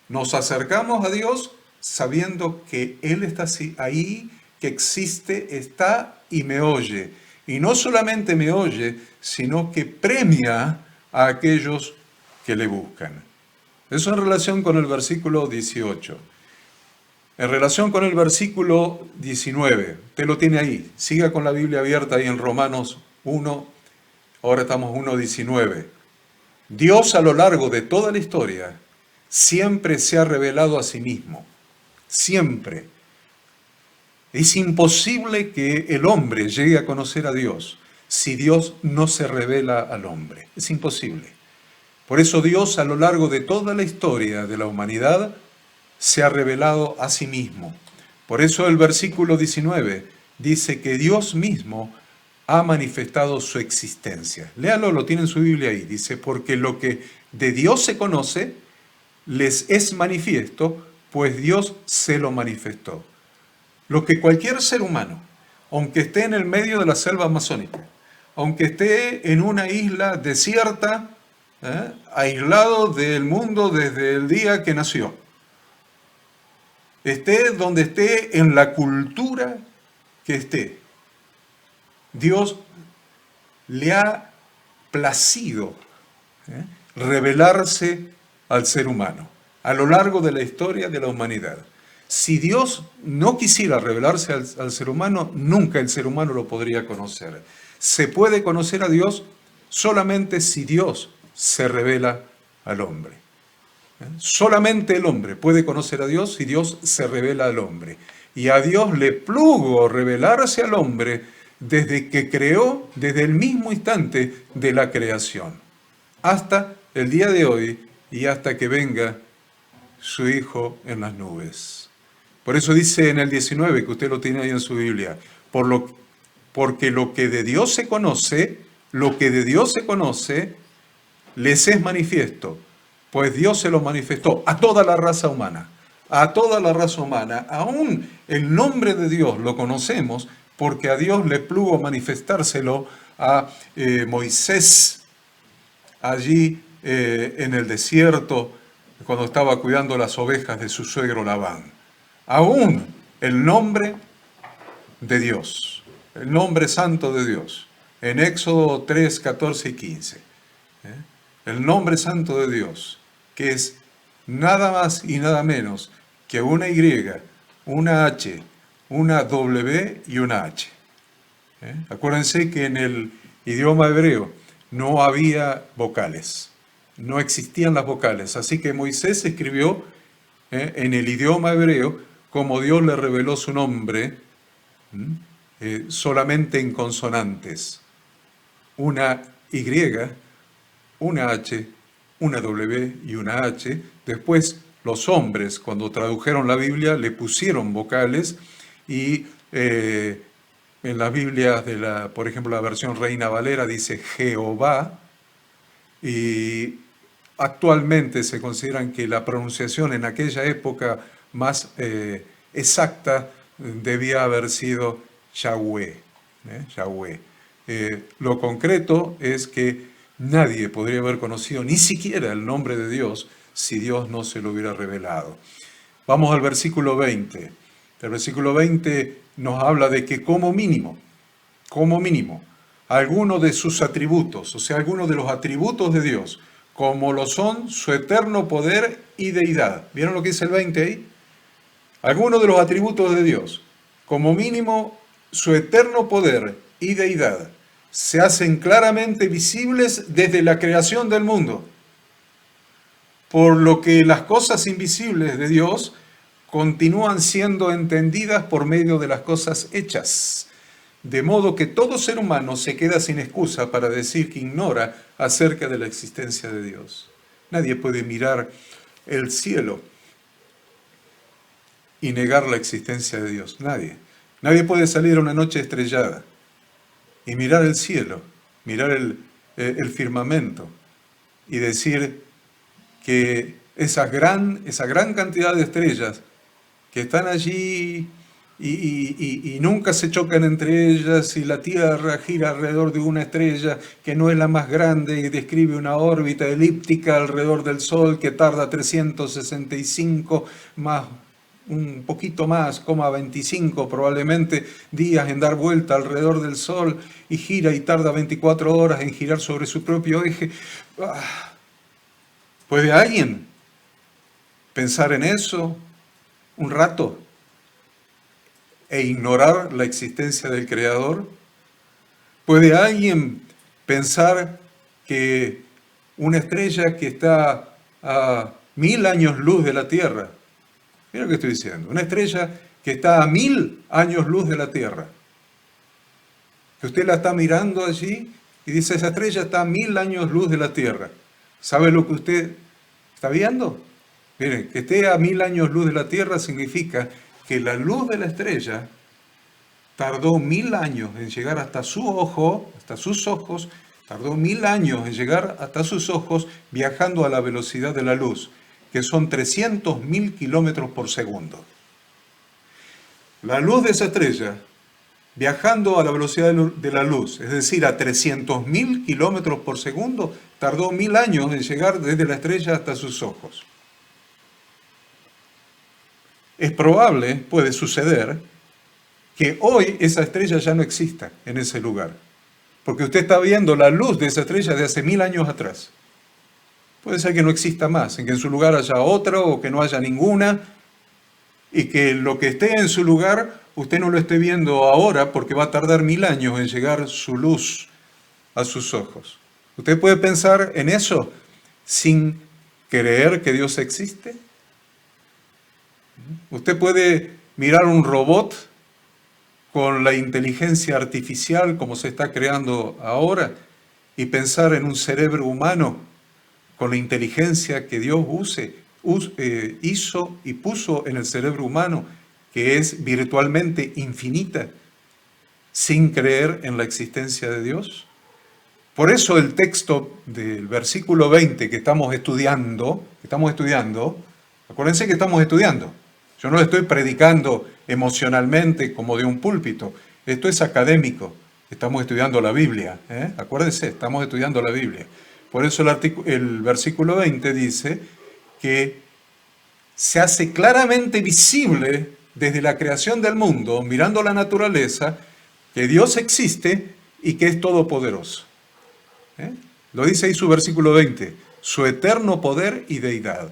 Nos acercamos a Dios sabiendo que Él está ahí, que existe, está y me oye. Y no solamente me oye, sino que premia a aquellos que le buscan. Eso en relación con el versículo 18. En relación con el versículo 19, usted lo tiene ahí. Siga con la Biblia abierta ahí en Romanos 1, ahora estamos 1:19. Dios a lo largo de toda la historia siempre se ha revelado a sí mismo. Siempre. Es imposible que el hombre llegue a conocer a Dios si Dios no se revela al hombre. Es imposible. Por eso Dios a lo largo de toda la historia de la humanidad se ha revelado a sí mismo. Por eso el versículo 19 dice que Dios mismo ha manifestado su existencia. Léalo, lo tiene en su Biblia ahí. Dice, porque lo que de Dios se conoce les es manifiesto, pues Dios se lo manifestó. Lo que cualquier ser humano, aunque esté en el medio de la selva amazónica, aunque esté en una isla desierta, aislado del mundo desde el día que nació, esté donde esté, en la cultura que esté, Dios le ha placido revelarse al ser humano a lo largo de la historia de la humanidad. Si Dios no quisiera revelarse al ser humano, nunca el ser humano lo podría conocer. Se puede conocer a Dios solamente si Dios se revela al hombre. Solamente el hombre puede conocer a Dios si Dios se revela al hombre. Y a Dios le plugo revelarse al hombre desde que creó, desde el mismo instante de la creación, hasta el día de hoy y hasta que venga su Hijo en las nubes. Por eso dice en el 19, que usted lo tiene ahí en su Biblia, porque lo que de Dios se conoce, les es manifiesto, pues Dios se lo manifestó a toda la raza humana. A toda la raza humana. Aún el nombre de Dios lo conocemos porque a Dios le plugo manifestárselo a Moisés allí en el desierto cuando estaba cuidando las ovejas de su suegro Labán. Aún el nombre de Dios, el nombre santo de Dios, en Éxodo 3, 14 y 15. El nombre santo de Dios, que es nada más y nada menos que una Y, una H, una W y una H. Acuérdense que en el idioma hebreo no había vocales, no existían las vocales, así que Moisés escribió en el idioma hebreo como Dios le reveló su nombre, solamente en consonantes, una Y, una H, una W y una H. Después los hombres, cuando tradujeron la Biblia, le pusieron vocales y en las Biblias por ejemplo, la versión Reina Valera dice Jehová, y actualmente se consideran que la pronunciación en aquella época más exacta debía haber sido Yahweh. Yahweh. Lo concreto es que nadie podría haber conocido ni siquiera el nombre de Dios si Dios no se lo hubiera revelado. Vamos al versículo 20. El versículo 20 nos habla de que como mínimo, algunos de sus atributos, o sea, algunos de los atributos de Dios, como lo son su eterno poder y deidad. ¿Vieron lo que dice el 20 ahí? Algunos de los atributos de Dios, como mínimo su eterno poder y deidad, se hacen claramente visibles desde la creación del mundo, por lo que las cosas invisibles de Dios continúan siendo entendidas por medio de las cosas hechas, de modo que todo ser humano se queda sin excusa para decir que ignora acerca de la existencia de Dios. Nadie puede mirar el cielo y negar la existencia de Dios. Nadie. Nadie puede salir a una noche estrellada y mirar el cielo, mirar el firmamento y decir que esa gran cantidad de estrellas que están allí y nunca se chocan entre ellas, y la Tierra gira alrededor de una estrella que no es la más grande y describe una órbita elíptica alrededor del Sol que tarda 365 más un poquito más, 25 probablemente días en dar vuelta alrededor del Sol y gira y tarda 24 horas en girar sobre su propio eje. ¿Puede alguien pensar en eso un rato e ignorar la existencia del Creador? ¿Puede alguien pensar que una estrella que está a 1000 años luz de la Tierra, mira lo que estoy diciendo, una estrella que está a 1000 años luz de la Tierra, que usted la está mirando allí y dice, esa estrella está a 1000 años luz de la Tierra, ¿sabe lo que usted está viendo? Miren, que esté a 1000 años luz de la Tierra significa que la luz de la estrella tardó 1000 años en llegar hasta su ojo, hasta sus ojos, tardó 1000 años en llegar hasta sus ojos viajando a la velocidad de la luz, que son 300.000 kilómetros por segundo. La luz de esa estrella, viajando a la velocidad de la luz, es decir, a 300.000 kilómetros por segundo, tardó 1000 años en llegar desde la estrella hasta sus ojos. Es probable, puede suceder, que hoy esa estrella ya no exista en ese lugar, porque usted está viendo la luz de esa estrella de hace 1000 años atrás. Puede ser que no exista más, en que en su lugar haya otra o que no haya ninguna, y que lo que esté en su lugar usted no lo esté viendo ahora porque va a tardar 1000 años en llegar su luz a sus ojos. ¿Usted puede pensar en eso sin creer que Dios existe? ¿Usted puede mirar un robot con la inteligencia artificial como se está creando ahora y pensar en un cerebro humano con la inteligencia que Dios hizo y puso en el cerebro humano, que es virtualmente infinita, sin creer en la existencia de Dios? Por eso el texto del versículo 20 que estamos estudiando, acuérdense que estamos estudiando. Yo no le estoy predicando emocionalmente como de un púlpito. Esto es académico. Estamos estudiando la Biblia. Acuérdense, estamos estudiando la Biblia. Por eso el versículo 20 dice que se hace claramente visible desde la creación del mundo, mirando la naturaleza, que Dios existe y que es todopoderoso. Lo dice ahí su versículo 20, su eterno poder y deidad,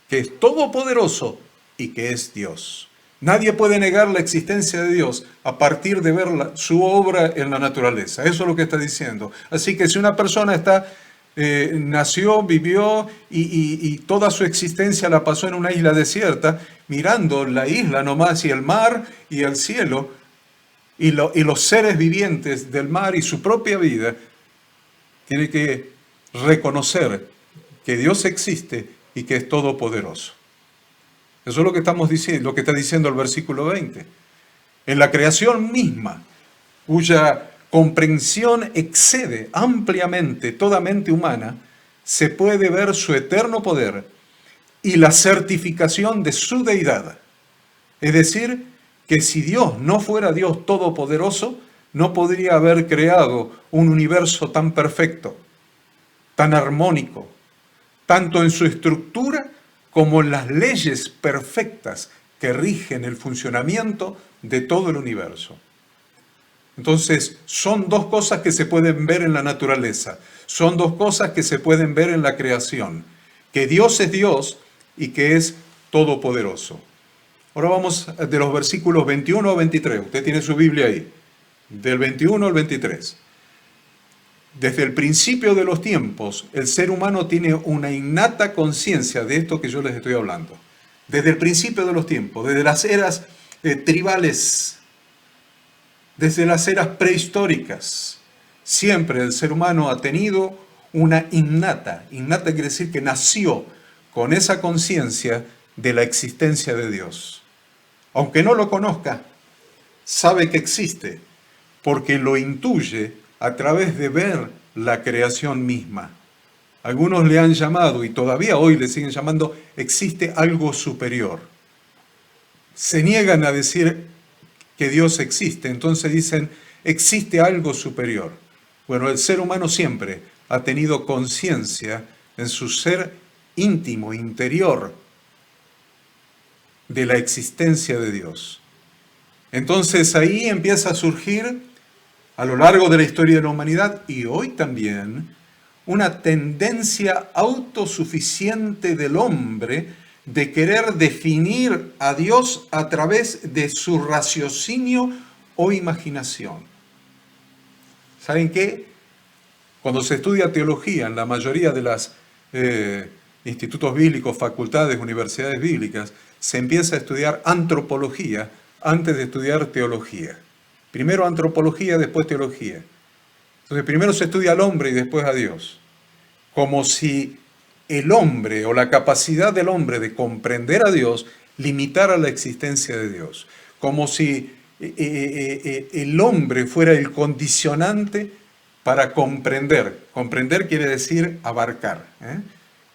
que es todopoderoso y que es Dios. Nadie puede negar la existencia de Dios a partir de ver su obra en la naturaleza. Eso es lo que está diciendo. Así que si una persona nació, vivió y toda su existencia la pasó en una isla desierta, mirando la isla nomás y el mar y el cielo y los seres vivientes del mar y su propia vida, tiene que reconocer que Dios existe y que es todopoderoso. Eso es lo que estamos diciendo, lo que está diciendo el versículo 20. En la creación misma, cuya comprensión excede ampliamente toda mente humana, se puede ver su eterno poder y la certificación de su deidad. Es decir, que si Dios no fuera Dios todopoderoso, no podría haber creado un universo tan perfecto, tan armónico, tanto en su estructura como en las leyes perfectas que rigen el funcionamiento de todo el universo. Entonces, son dos cosas que se pueden ver en la naturaleza, son dos cosas que se pueden ver en la creación, que Dios es Dios y que es todopoderoso. Ahora vamos de los versículos 21 a 23, usted tiene su Biblia ahí, del 21 al 23. Desde el principio de los tiempos, el ser humano tiene una innata conciencia de esto que yo les estoy hablando. Desde el principio de los tiempos, desde las eras tribales, desde las eras prehistóricas, siempre el ser humano ha tenido una innata. Innata quiere decir que nació con esa conciencia de la existencia de Dios. Aunque no lo conozca, sabe que existe, porque lo intuye a través de ver la creación misma. Algunos le han llamado, y todavía hoy le siguen llamando, existe algo superior. Se niegan a decir que Dios existe, entonces dicen, existe algo superior. Bueno, el ser humano siempre ha tenido conciencia en su ser íntimo, interior, de la existencia de Dios. Entonces ahí empieza a surgir, a lo largo de la historia de la humanidad y hoy también, una tendencia autosuficiente del hombre de querer definir a Dios a través de su raciocinio o imaginación. ¿Saben qué? Cuando se estudia teología en la mayoría de los institutos bíblicos, facultades, universidades bíblicas, se empieza a estudiar antropología antes de estudiar teología. Primero antropología, después teología. Entonces primero se estudia al hombre y después a Dios. Como si el hombre o la capacidad del hombre de comprender a Dios limitara la existencia de Dios. Como si el hombre fuera el condicionante para comprender. Comprender quiere decir abarcar.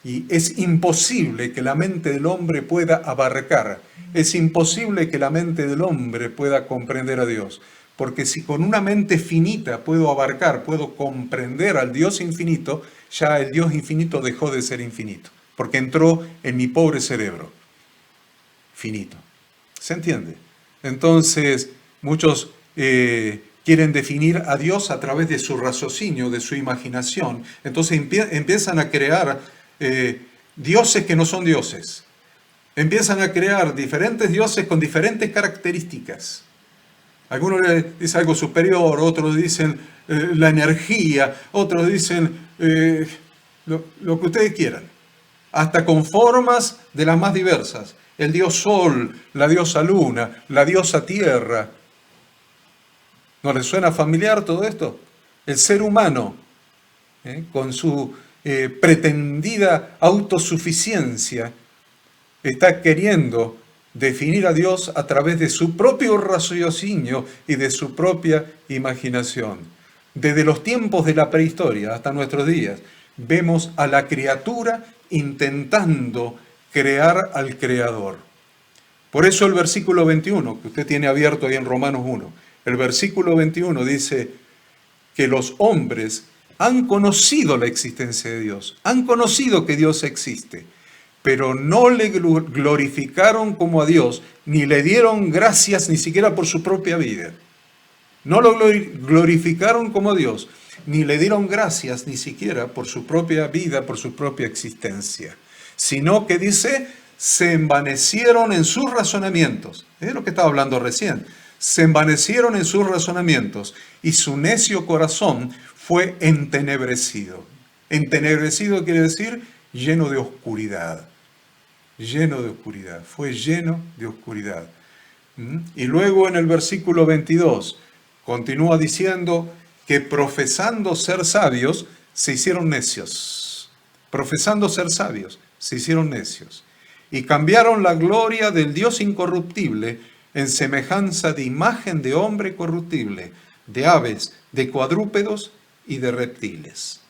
Y es imposible que la mente del hombre pueda abarcar. Es imposible que la mente del hombre pueda comprender a Dios. Porque si con una mente finita puedo abarcar, puedo comprender al Dios infinito, ya el Dios infinito dejó de ser infinito. Porque entró en mi pobre cerebro. Finito. ¿Se entiende? Entonces, muchos quieren definir a Dios a través de su raciocinio, de su imaginación. Entonces empiezan a crear dioses que no son dioses. Empiezan a crear diferentes dioses con diferentes características. Algunos le dicen algo superior, otros dicen la energía, otros dicen lo que ustedes quieran. Hasta con formas de las más diversas. El dios sol, la diosa luna, la diosa tierra. ¿No les suena familiar todo esto? El ser humano, con su pretendida autosuficiencia, está queriendo definir a Dios a través de su propio raciocinio y de su propia imaginación. Desde los tiempos de la prehistoria hasta nuestros días, vemos a la criatura intentando crear al Creador. Por eso el versículo 21, que usted tiene abierto ahí en Romanos 1, el versículo 21 dice que los hombres han conocido la existencia de Dios, han conocido que Dios existe, pero no le glorificaron como a Dios, ni le dieron gracias ni siquiera por su propia vida. No lo glorificaron como a Dios, ni le dieron gracias ni siquiera por su propia vida, por su propia existencia, sino que dice, se envanecieron en sus razonamientos. Es lo que estaba hablando recién. Se envanecieron en sus razonamientos y su necio corazón fue entenebrecido. Entenebrecido quiere decir lleno de oscuridad. Lleno de oscuridad. Fue lleno de oscuridad. Y luego en el versículo 22 continúa diciendo que profesando ser sabios se hicieron necios. Profesando ser sabios se hicieron necios. Y cambiaron la gloria del Dios incorruptible en semejanza de imagen de hombre corruptible, de aves, de cuadrúpedos y de reptiles.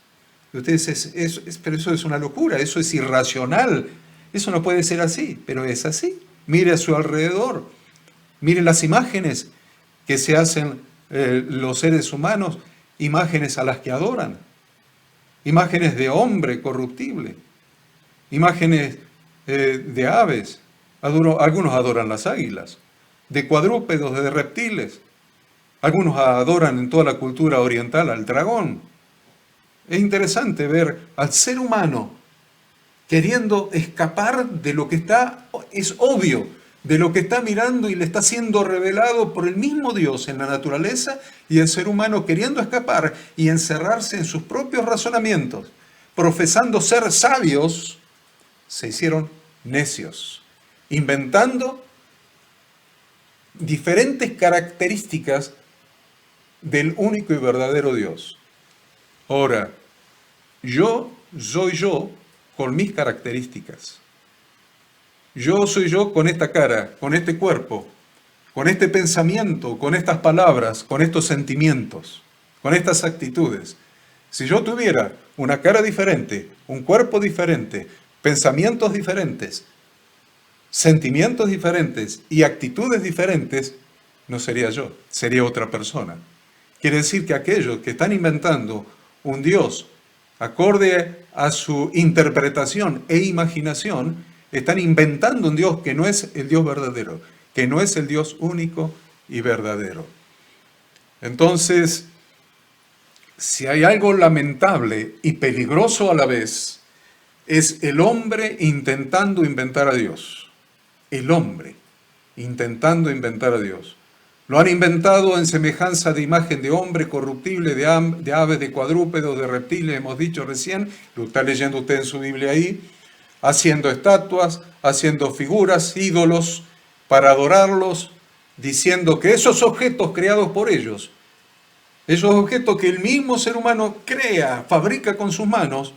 Ustedes pero eso es una locura, eso es irracional, eso no puede ser así, pero es así. Mire a su alrededor, mire las imágenes que se hacen los seres humanos, imágenes a las que adoran, imágenes de hombre corruptible, imágenes de aves, algunos adoran las águilas, de cuadrúpedos, de reptiles. Algunos adoran en toda la cultura oriental al dragón. Es interesante ver al ser humano queriendo escapar de lo que es obvio, de lo que está mirando y le está siendo revelado por el mismo Dios en la naturaleza, y el ser humano queriendo escapar y encerrarse en sus propios razonamientos, profesando ser sabios, se hicieron necios, inventando diferentes características del único y verdadero Dios. Ahora, yo soy yo con mis características. Yo soy yo con esta cara, con este cuerpo, con este pensamiento, con estas palabras, con estos sentimientos, con estas actitudes. Si yo tuviera una cara diferente, un cuerpo diferente, pensamientos diferentes, sentimientos diferentes y actitudes diferentes, no sería yo, sería otra persona. Quiere decir que aquellos que están inventando un Dios acorde a su interpretación e imaginación Están inventando un Dios que no es el Dios verdadero, que no es el Dios único y verdadero. Entonces, si hay algo lamentable y peligroso a la vez, es el hombre intentando inventar a Dios. El hombre intentando inventar a Dios. Lo han inventado en semejanza de imagen de hombre corruptible, de ave, de cuadrúpedo, de reptiles, hemos dicho recién, lo está leyendo usted en su Biblia ahí, haciendo estatuas, haciendo figuras, ídolos, para adorarlos, diciendo que esos objetos creados por ellos, esos objetos que el mismo ser humano crea, fabrica con sus manos,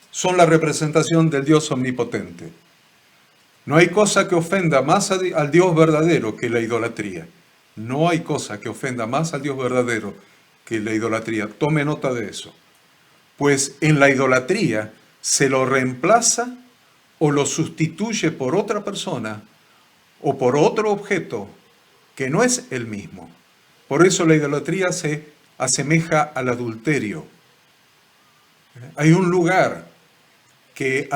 son la representación del Dios omnipotente. No hay cosa que ofenda más al Dios verdadero que la idolatría. No hay cosa que ofenda más al Dios verdadero que la idolatría. Tome nota de eso. Pues en la idolatría se lo reemplaza o lo sustituye por otra persona o por otro objeto que no es el mismo. Por eso la idolatría se asemeja al adulterio. Hay un lugar que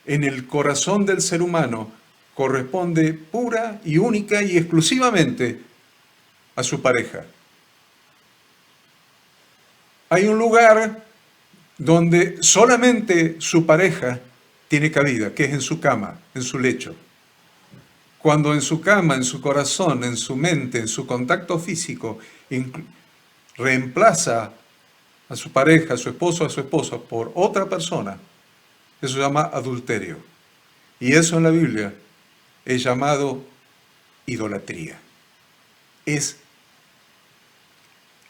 en el corazón del ser humano corresponde pura y única y exclusivamente a su pareja. Hay un lugar donde solamente su pareja tiene cabida, que es en su cama, en su lecho. Cuando en su cama, en su corazón, en su mente, en su contacto físico, reemplaza a su pareja, a su esposo, a su esposa por otra persona, eso se llama adulterio. Y eso en la Biblia es llamado idolatría. Es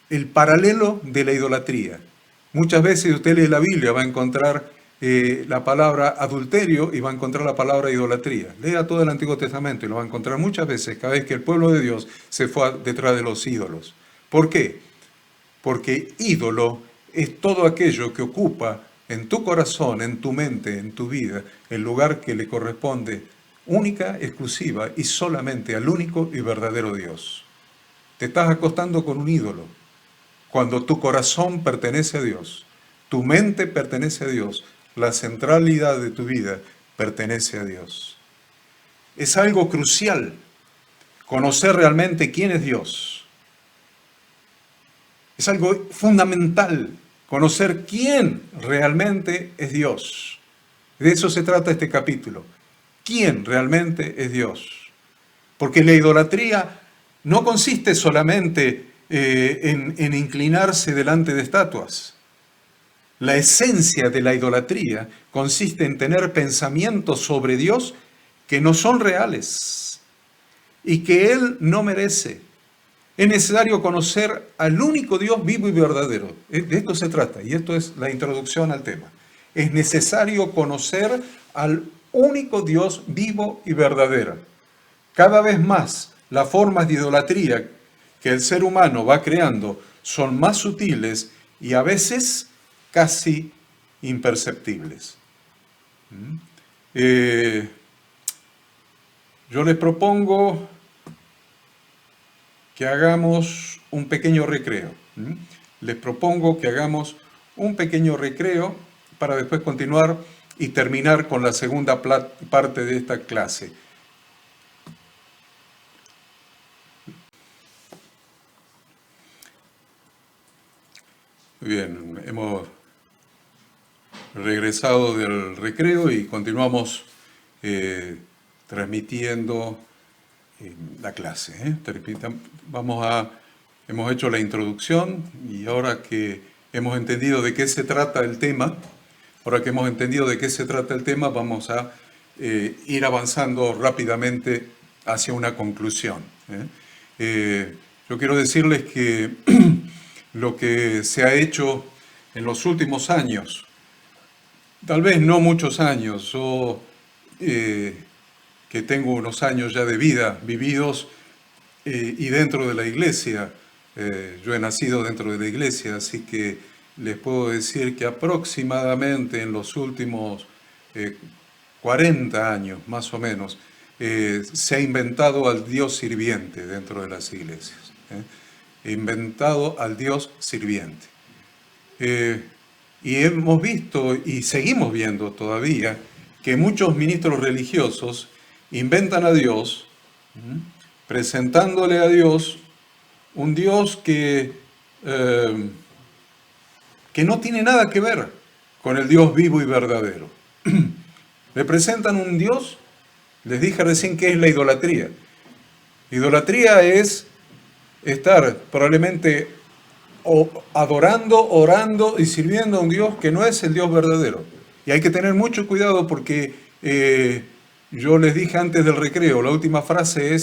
el paralelo de la idolatría. Muchas veces usted lee la Biblia, va a encontrar la palabra adulterio y va a encontrar la palabra idolatría. Lea todo el Antiguo Testamento y lo va a encontrar muchas veces, cada vez que el pueblo de Dios se fue detrás de los ídolos. ¿Por qué? Porque ídolo es todo aquello que ocupa en tu corazón, en tu mente, en tu vida, el lugar que le corresponde única, exclusiva y solamente al único y verdadero Dios. Te estás acostando con un ídolo. Cuando tu corazón pertenece a Dios, tu mente pertenece a Dios, la centralidad de tu vida pertenece a Dios. Es algo crucial conocer realmente quién es Dios. Es algo fundamental conocer quién realmente es Dios. De eso se trata este capítulo. ¿Quién realmente es Dios? Porque la idolatría no consiste solamente en inclinarse delante de estatuas. La esencia de la idolatría consiste en tener pensamientos sobre Dios que no son reales y que Él no merece. Es necesario conocer al único Dios vivo y verdadero. De esto se trata, y esto es la introducción al tema. Es necesario conocer al único Dios vivo y verdadero. Cada vez más las formas de idolatría que el ser humano va creando son más sutiles y a veces casi imperceptibles. Yo les propongo que hagamos un pequeño recreo. Les propongo que hagamos un pequeño recreo para después continuar y terminar con la segunda parte de esta clase. Bien, hemos regresado del recreo y continuamos transmitiendo la clase. Hemos hecho la introducción y ahora que hemos entendido de qué se trata el tema, vamos a ir avanzando rápidamente hacia una conclusión. Yo quiero decirles que lo que se ha hecho en los últimos años, tal vez no muchos años, yo que tengo unos años ya de vida vividos y dentro de la iglesia, yo he nacido dentro de la iglesia, así que les puedo decir que aproximadamente en los últimos 40 años, más o menos, se ha inventado al Dios sirviente dentro de las iglesias. Inventado al Dios sirviente. Y hemos visto y seguimos viendo todavía que muchos ministros religiosos inventan a Dios, presentándole a Dios un Dios que no tiene nada que ver con el Dios vivo y verdadero. Le presentan un Dios, les dije recién que es la idolatría. Idolatría es estar probablemente adorando, orando y sirviendo a un Dios que no es el Dios verdadero. Y hay que tener mucho cuidado porque yo les dije antes del recreo, la última frase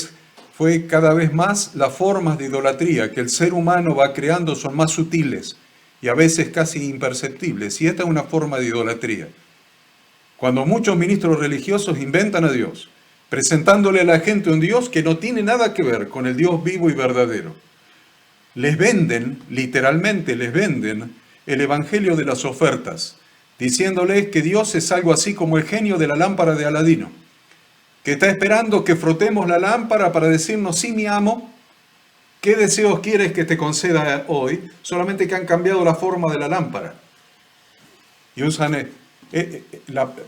fue cada vez más las formas de idolatría que el ser humano va creando son más sutiles y a veces casi imperceptibles. Y esta es una forma de idolatría. Cuando muchos ministros religiosos inventan a Dios, presentándole a la gente un Dios que no tiene nada que ver con el Dios vivo y verdadero. Les venden, literalmente les venden, el evangelio de las ofertas, diciéndoles que Dios es algo así como el genio de la lámpara de Aladino, que está esperando que frotemos la lámpara para decirnos, sí, mi amo, ¿qué deseos quieres que te conceda hoy? Solamente que han cambiado la forma de la lámpara. Y usan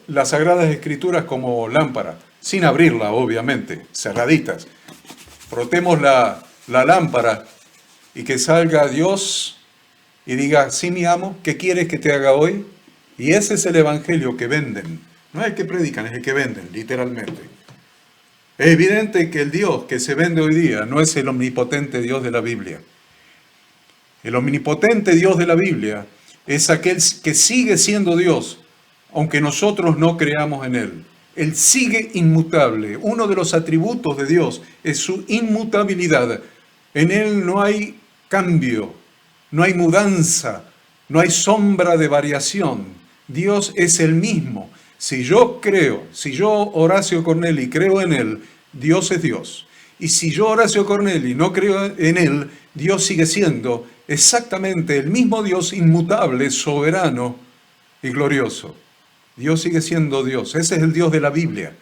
las Sagradas Escrituras como lámpara, sin abrirla, obviamente, cerraditas. Frotemos la lámpara y que salga Dios y diga, sí, mi amo, ¿qué quieres que te haga hoy? Y ese es el evangelio que venden. No es el que predican, es el que venden, literalmente. Es evidente que el Dios que se vende hoy día no es el omnipotente Dios de la Biblia. El omnipotente Dios de la Biblia es aquel que sigue siendo Dios, aunque nosotros no creamos en Él. Él sigue inmutable. Uno de los atributos de Dios es su inmutabilidad. En Él no hay cambio, no hay mudanza, no hay sombra de variación. Dios es el mismo. Si yo creo, si yo Horacio Corneli creo en Él, Dios es Dios. Y si yo Horacio Corneli no creo en Él, Dios sigue siendo exactamente el mismo Dios inmutable, soberano y glorioso. Dios sigue siendo Dios. Ese es el Dios de la Biblia.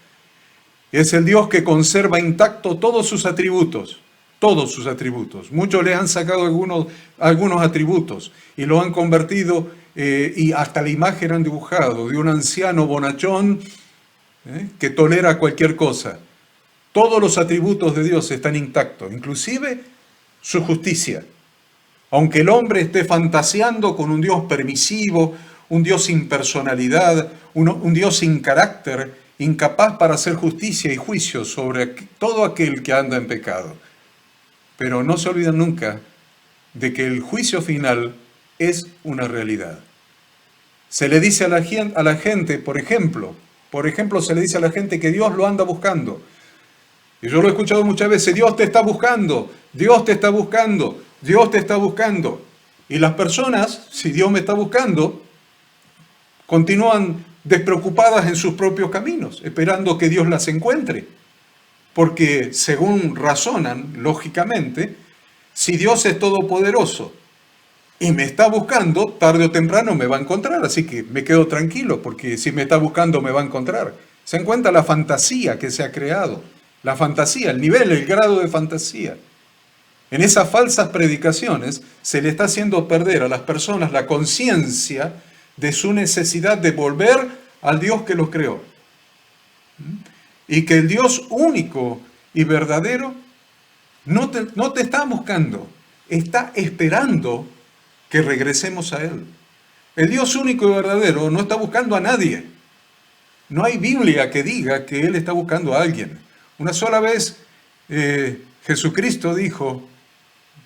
Es el Dios que conserva intacto todos sus atributos. Todos sus atributos. Muchos le han sacado algunos atributos y lo han convertido y hasta la imagen han dibujado de un anciano bonachón que tolera cualquier cosa. Todos los atributos de Dios están intactos, inclusive su justicia. Aunque el hombre esté fantaseando con un Dios permisivo, un Dios sin personalidad, un Dios sin carácter, incapaz para hacer justicia y juicio sobre todo aquel que anda en pecado. Pero no se olviden nunca de que el juicio final es una realidad. Se le dice a la gente, por ejemplo, se le dice a la gente que Dios lo anda buscando. Y yo lo he escuchado muchas veces, Dios te está buscando, Dios te está buscando, Dios te está buscando. Y las personas, si Dios me está buscando, continúan despreocupadas en sus propios caminos, esperando que Dios las encuentre. Porque según razonan, lógicamente, si Dios es todopoderoso y me está buscando, tarde o temprano me va a encontrar. Así que me quedo tranquilo, porque si me está buscando me va a encontrar. Se encuentra la fantasía que se ha creado. La fantasía, el nivel, el grado de fantasía. En esas falsas predicaciones se le está haciendo perder a las personas la conciencia de su necesidad de volver al Dios que los creó. Y que el Dios único y verdadero no te está buscando, está esperando que regresemos a Él. El Dios único y verdadero no está buscando a nadie. No hay Biblia que diga que Él está buscando a alguien. Una sola vez Jesucristo dijo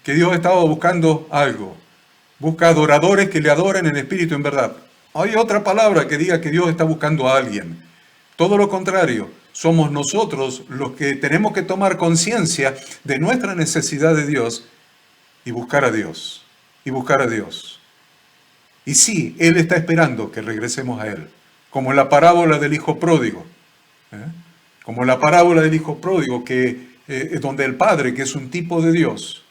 que Dios estaba buscando algo. Busca adoradores que le adoren en espíritu y en verdad. Hay otra palabra que diga que Dios está buscando a alguien. Todo lo contrario, somos nosotros los que tenemos que tomar conciencia de nuestra necesidad de Dios y buscar a Dios. Y buscar a Dios. Y sí, Él está esperando que regresemos a Él. Como en la parábola del hijo pródigo. Como en la parábola del hijo pródigo, donde el padre, que es un tipo de Dios,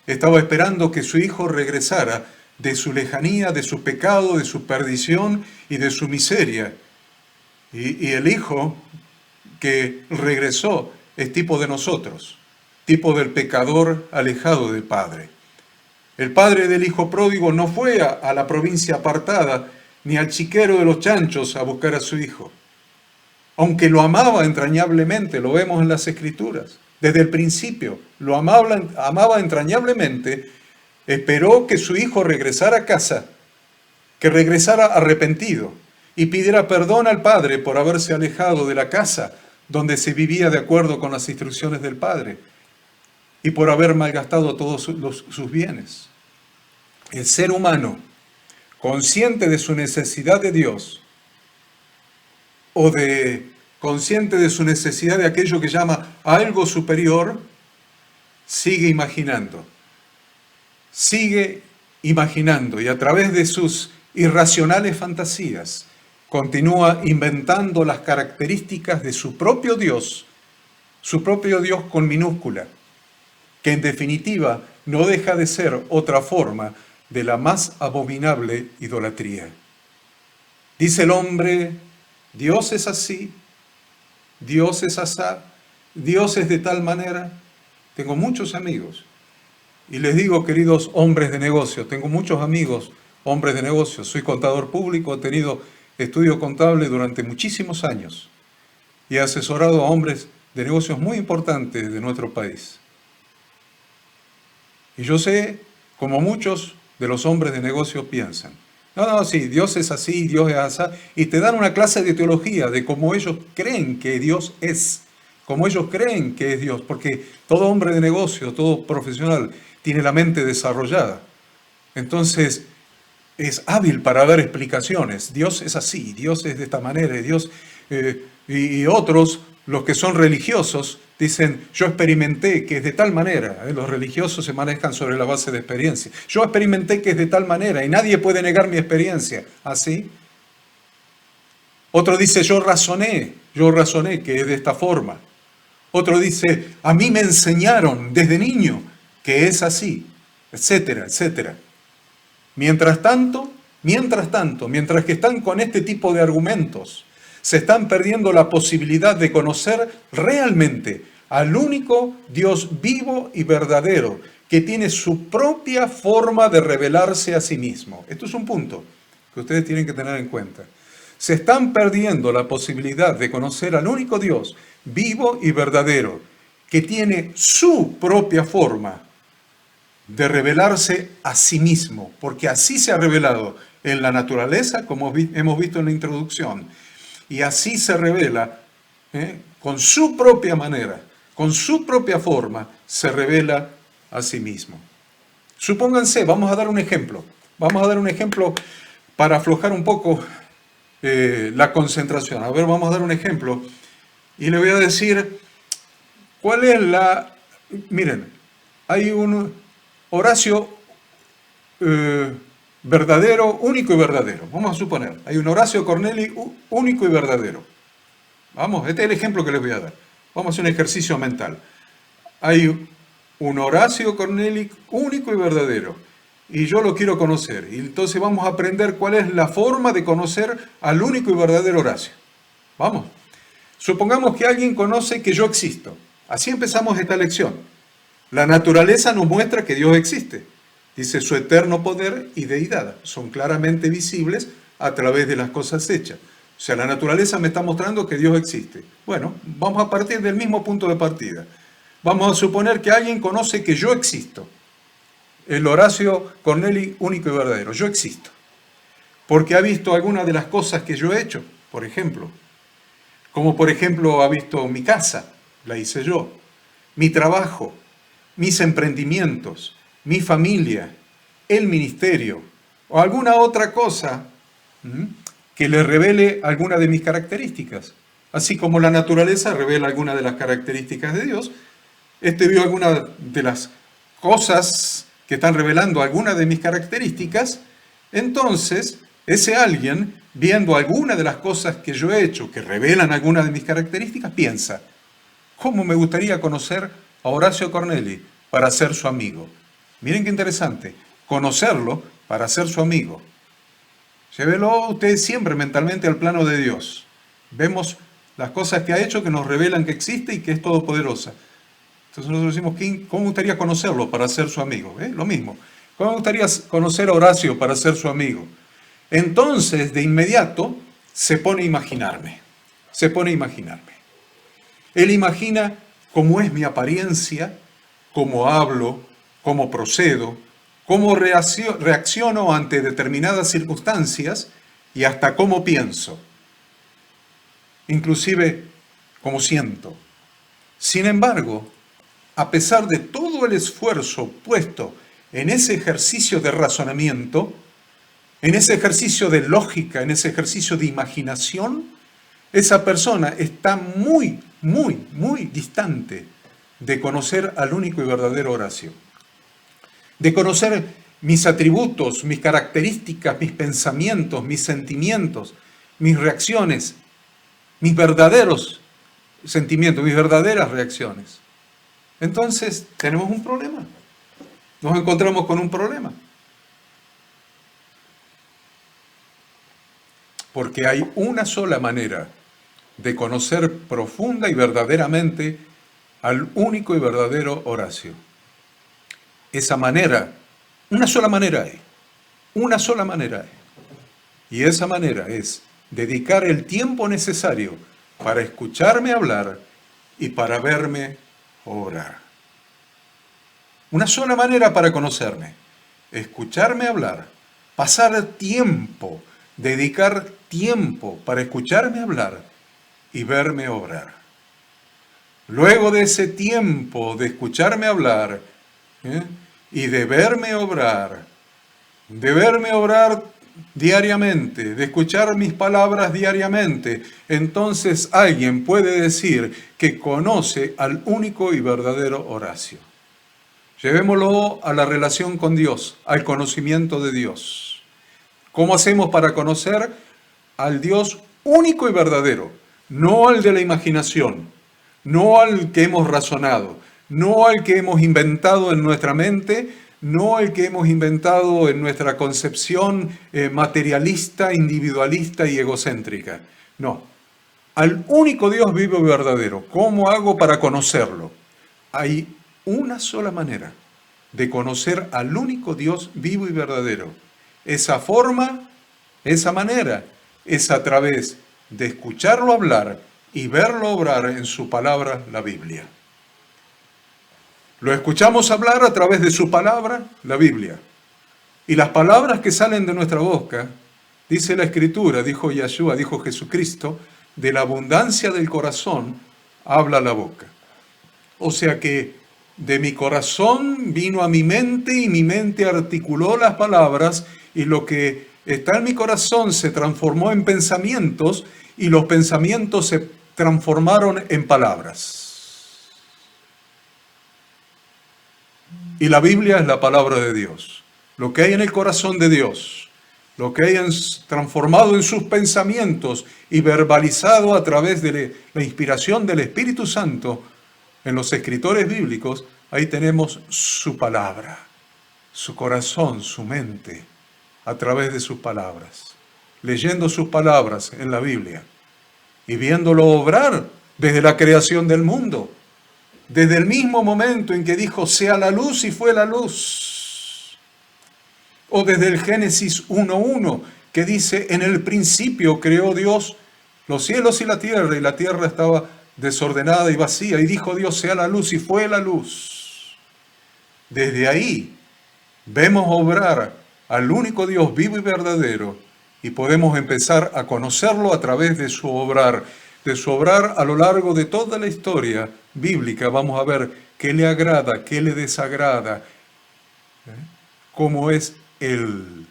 estaba esperando que su hijo regresara de su lejanía, de su pecado, de su perdición y de su miseria. Y el hijo que regresó es tipo de nosotros, tipo del pecador alejado del Padre. El padre del hijo pródigo no fue a la provincia apartada, ni al chiquero de los chanchos a buscar a su hijo. aunque lo amaba entrañablemente, lo vemos en las Escrituras, desde el principio, lo amaba entrañablemente, esperó que su hijo regresara a casa, que regresara arrepentido y pidiera perdón al padre por haberse alejado de la casa donde se vivía de acuerdo con las instrucciones del padre y por haber malgastado todos sus bienes. El ser humano, consciente de su necesidad de Dios, consciente de su necesidad de aquello que llama algo superior, sigue imaginando y a través de sus irracionales fantasías continúa inventando las características de su propio Dios con minúscula, que en definitiva no deja de ser otra forma de la más abominable idolatría. Dice el hombre, Dios es así, Dios es asá, Dios es de tal manera. Tengo muchos amigos, y les digo, queridos hombres de negocios, tengo muchos amigos, hombres de negocios, soy contador público, he tenido estudio contable durante muchísimos años, y he asesorado a hombres de negocios muy importantes de nuestro país. Y yo sé, como muchos de los hombres de negocios piensan, no, sí, Dios es así, Dios es así, y te dan una clase de teología de cómo ellos creen que Dios es, cómo ellos creen que es Dios, porque todo hombre de negocios, todo profesional, tiene la mente desarrollada. Entonces, es hábil para dar explicaciones. Dios es así, Dios es de esta manera, y otros, los que son religiosos, dicen, yo experimenté que es de tal manera. Los religiosos se manejan sobre la base de experiencia. Yo experimenté que es de tal manera y nadie puede negar mi experiencia. ¿Así? Otro dice, yo razoné que es de esta forma. Otro dice, a mí me enseñaron desde niño que es así, etcétera, etcétera. Mientras que están con este tipo de argumentos, se están perdiendo la posibilidad de conocer realmente al único Dios vivo y verdadero, que tiene su propia forma de revelarse a sí mismo. Esto es un punto que ustedes tienen que tener en cuenta. Se están perdiendo la posibilidad de conocer al único Dios vivo y verdadero, que tiene su propia forma de revelarse a sí mismo, porque así se ha revelado en la naturaleza, como hemos visto en la introducción, y así se revela con su propia manera, con su propia forma, se revela a sí mismo. Supónganse, vamos a dar un ejemplo para aflojar un poco la concentración. A ver, vamos a dar un ejemplo y le voy a decir cuál es miren, hay un Horacio verdadero, único y verdadero. Vamos a suponer, hay un Horacio Corneli único y verdadero. Vamos, este es el ejemplo que les voy a dar. Vamos a hacer un ejercicio mental. Hay un Horacio Corneli único y verdadero, y yo lo quiero conocer. Y entonces vamos a aprender cuál es la forma de conocer al único y verdadero Horacio. Vamos. Supongamos que alguien conoce que yo existo. Así empezamos esta lección. La naturaleza nos muestra que Dios existe. Dice, su eterno poder y deidad son claramente visibles a través de las cosas hechas. O sea, la naturaleza me está mostrando que Dios existe. Bueno, vamos a partir del mismo punto de partida. Vamos a suponer que alguien conoce que yo existo. El Horacio Corneli único y verdadero. Yo existo. Porque ha visto algunas de las cosas que yo he hecho, por ejemplo. Como por ejemplo ha visto mi casa, la hice yo. Mi trabajo, mis emprendimientos, mi familia, el ministerio o alguna otra cosa que le revele alguna de mis características. Así como la naturaleza revela alguna de las características de Dios, vio alguna de las cosas que están revelando alguna de mis características, entonces ese alguien, viendo alguna de las cosas que yo he hecho que revelan alguna de mis características, piensa, ¿cómo me gustaría conocer a Horacio Corneli para ser su amigo? Miren qué interesante, conocerlo para ser su amigo. Llévelo usted siempre mentalmente al plano de Dios. Vemos las cosas que ha hecho que nos revelan que existe y que es todopoderosa. Entonces nosotros decimos, ¿cómo me gustaría conocerlo para ser su amigo? Lo mismo. ¿Cómo me gustaría conocer a Horacio para ser su amigo? Entonces, de inmediato, se pone a imaginarme. Se pone a imaginarme. Él imagina cómo es mi apariencia, cómo hablo, cómo procedo, cómo reacciono ante determinadas circunstancias y hasta cómo pienso, inclusive cómo siento. Sin embargo, a pesar de todo el esfuerzo puesto en ese ejercicio de razonamiento, en ese ejercicio de lógica, en ese ejercicio de imaginación, esa persona está muy, muy, muy distante de conocer al único y verdadero Horacio, de conocer mis atributos, mis características, mis pensamientos, mis sentimientos, mis reacciones, mis verdaderos sentimientos, mis verdaderas reacciones. Entonces, tenemos un problema. Nos encontramos con un problema. Porque hay una sola manera de conocer profunda y verdaderamente al único y verdadero Horacio. Esa manera, una sola manera hay. Una sola manera hay. Y esa manera es dedicar el tiempo necesario para escucharme hablar y para verme obrar. Una sola manera para conocerme. Escucharme hablar. Pasar tiempo. Dedicar tiempo para escucharme hablar y verme obrar. Luego de ese tiempo de escucharme hablar y de verme obrar diariamente, de escuchar mis palabras diariamente, entonces alguien puede decir que conoce al único y verdadero Horacio. Llevémoslo a la relación con Dios, al conocimiento de Dios. ¿Cómo hacemos para conocer al Dios único y verdadero? No al de la imaginación, no al que hemos razonado, no al que hemos inventado en nuestra mente, no al que hemos inventado en nuestra concepción materialista, individualista y egocéntrica. No, al único Dios vivo y verdadero. ¿Cómo hago para conocerlo? Hay una sola manera de conocer al único Dios vivo y verdadero. Esa forma, esa manera, es a través de escucharlo hablar y verlo obrar en su palabra, la Biblia. Lo escuchamos hablar a través de su palabra, la Biblia. Y las palabras que salen de nuestra boca, dice la Escritura, dijo Yahshua, dijo Jesucristo, de la abundancia del corazón habla la boca. O sea que de mi corazón vino a mi mente y mi mente articuló las palabras y lo que está en mi corazón se transformó en pensamientos y los pensamientos se transformaron en palabras. Y la Biblia es la palabra de Dios. Lo que hay en el corazón de Dios, lo que hay transformado en sus pensamientos y verbalizado a través de la inspiración del Espíritu Santo en los escritores bíblicos, ahí tenemos su palabra, su corazón, su mente, a través de sus palabras. Leyendo sus palabras en la Biblia y viéndolo obrar desde la creación del mundo. Desde el mismo momento en que dijo, sea la luz y fue la luz. O desde el Génesis 1:1, que dice, en el principio creó Dios los cielos y la tierra estaba desordenada y vacía, y dijo Dios, sea la luz y fue la luz. Desde ahí vemos obrar al único Dios vivo y verdadero, y podemos empezar a conocerlo a través de su obrar a lo largo de toda la historia bíblica. Vamos a ver qué le agrada, qué le desagrada, cómo es Él,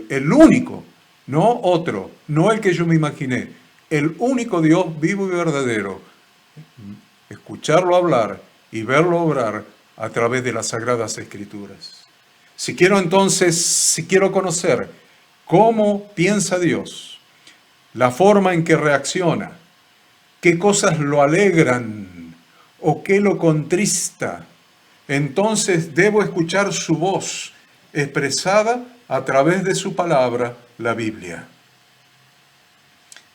el único, no otro, no el que yo me imaginé, el único Dios vivo y verdadero. Escucharlo hablar y verlo obrar a través de las Sagradas Escrituras. Si quiero conocer cómo piensa Dios, la forma en que reacciona, qué cosas lo alegran o qué lo contrista, entonces debo escuchar su voz expresada a través de su palabra, la Biblia.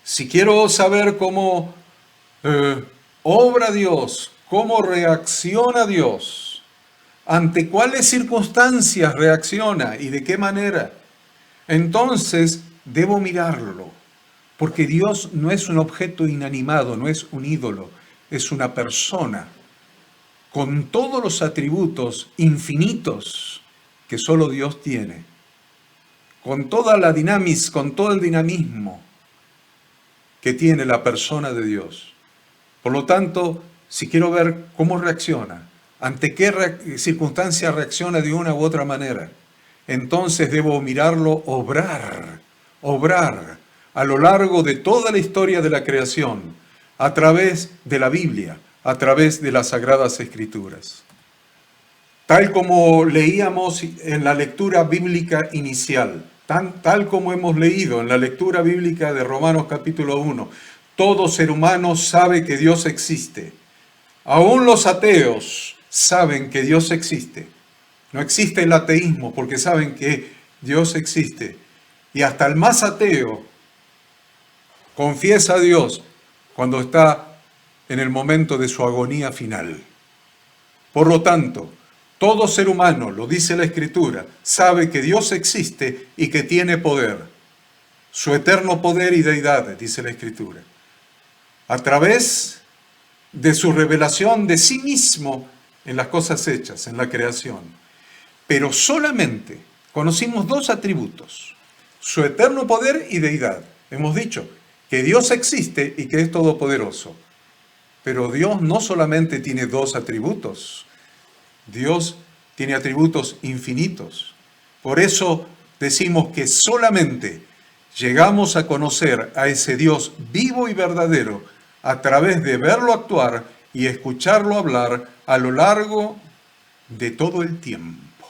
Si quiero saber cómo obra Dios, cómo reacciona Dios, ante cuáles circunstancias reacciona y de qué manera, entonces debo mirarlo. Porque Dios no es un objeto inanimado, no es un ídolo, es una persona con todos los atributos infinitos que solo Dios tiene, con toda la dinamis, con todo el dinamismo que tiene la persona de Dios. Por lo tanto, si quiero ver cómo reacciona, ante qué circunstancia reacciona de una u otra manera, entonces debo mirarlo obrar a lo largo de toda la historia de la creación, a través de la Biblia, a través de las Sagradas Escrituras. Tal como leíamos en la lectura bíblica inicial, tal como hemos leído en la lectura bíblica de Romanos capítulo 1, todo ser humano sabe que Dios existe. Aún los ateos saben que Dios existe. No existe el ateísmo porque saben que Dios existe. Y hasta el más ateo confiesa a Dios cuando está en el momento de su agonía final. Por lo tanto, todo ser humano, lo dice la Escritura, sabe que Dios existe y que tiene poder. Su eterno poder y deidad, dice la Escritura. A través de su revelación de sí mismo en las cosas hechas, en la creación. Pero solamente conocimos dos atributos, su eterno poder y deidad. Hemos dicho que Dios existe y que es todopoderoso. Pero Dios no solamente tiene dos atributos, Dios tiene atributos infinitos. Por eso decimos que solamente llegamos a conocer a ese Dios vivo y verdadero a través de verlo actuar y escucharlo hablar a lo largo de todo el tiempo.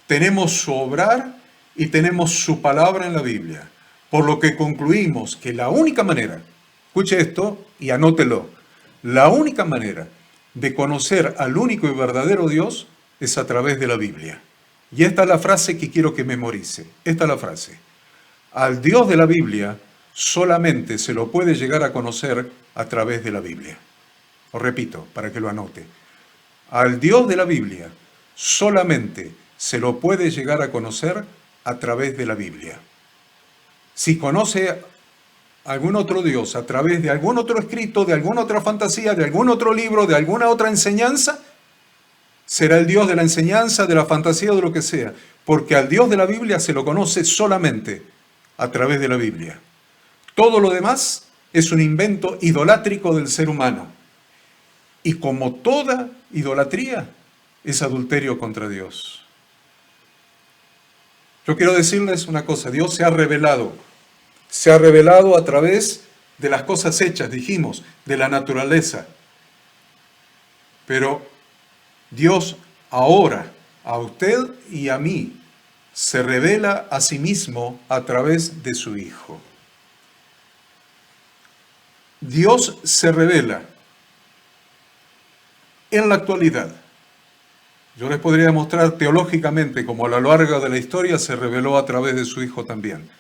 Tenemos su obrar y tenemos su palabra en la Biblia, por lo que concluimos que la única manera, escuche esto y anótelo, la única manera de conocer al único y verdadero Dios es a través de la Biblia. Y esta es la frase que quiero que memorice. Esta es la frase. Al Dios de la Biblia solamente se lo puede llegar a conocer a través de la Biblia. Os repito, para que lo anote. Al Dios de la Biblia solamente se lo puede llegar a conocer a través de la Biblia. Si conoce algún otro Dios a través de algún otro escrito, de alguna otra fantasía, de algún otro libro, de alguna otra enseñanza, será el Dios de la enseñanza, de la fantasía o de lo que sea, porque al Dios de la Biblia se lo conoce solamente a través de la Biblia. Todo lo demás es un invento idolátrico del ser humano. Y como toda idolatría, es adulterio contra Dios. Yo quiero decirles una cosa, Dios se ha revelado a través de las cosas hechas, dijimos, de la naturaleza. Pero Dios ahora, a usted y a mí, se revela a sí mismo a través de su Hijo. Dios se revela en la actualidad. Yo les podría mostrar teológicamente cómo a lo largo de la historia se reveló a través de su Hijo también.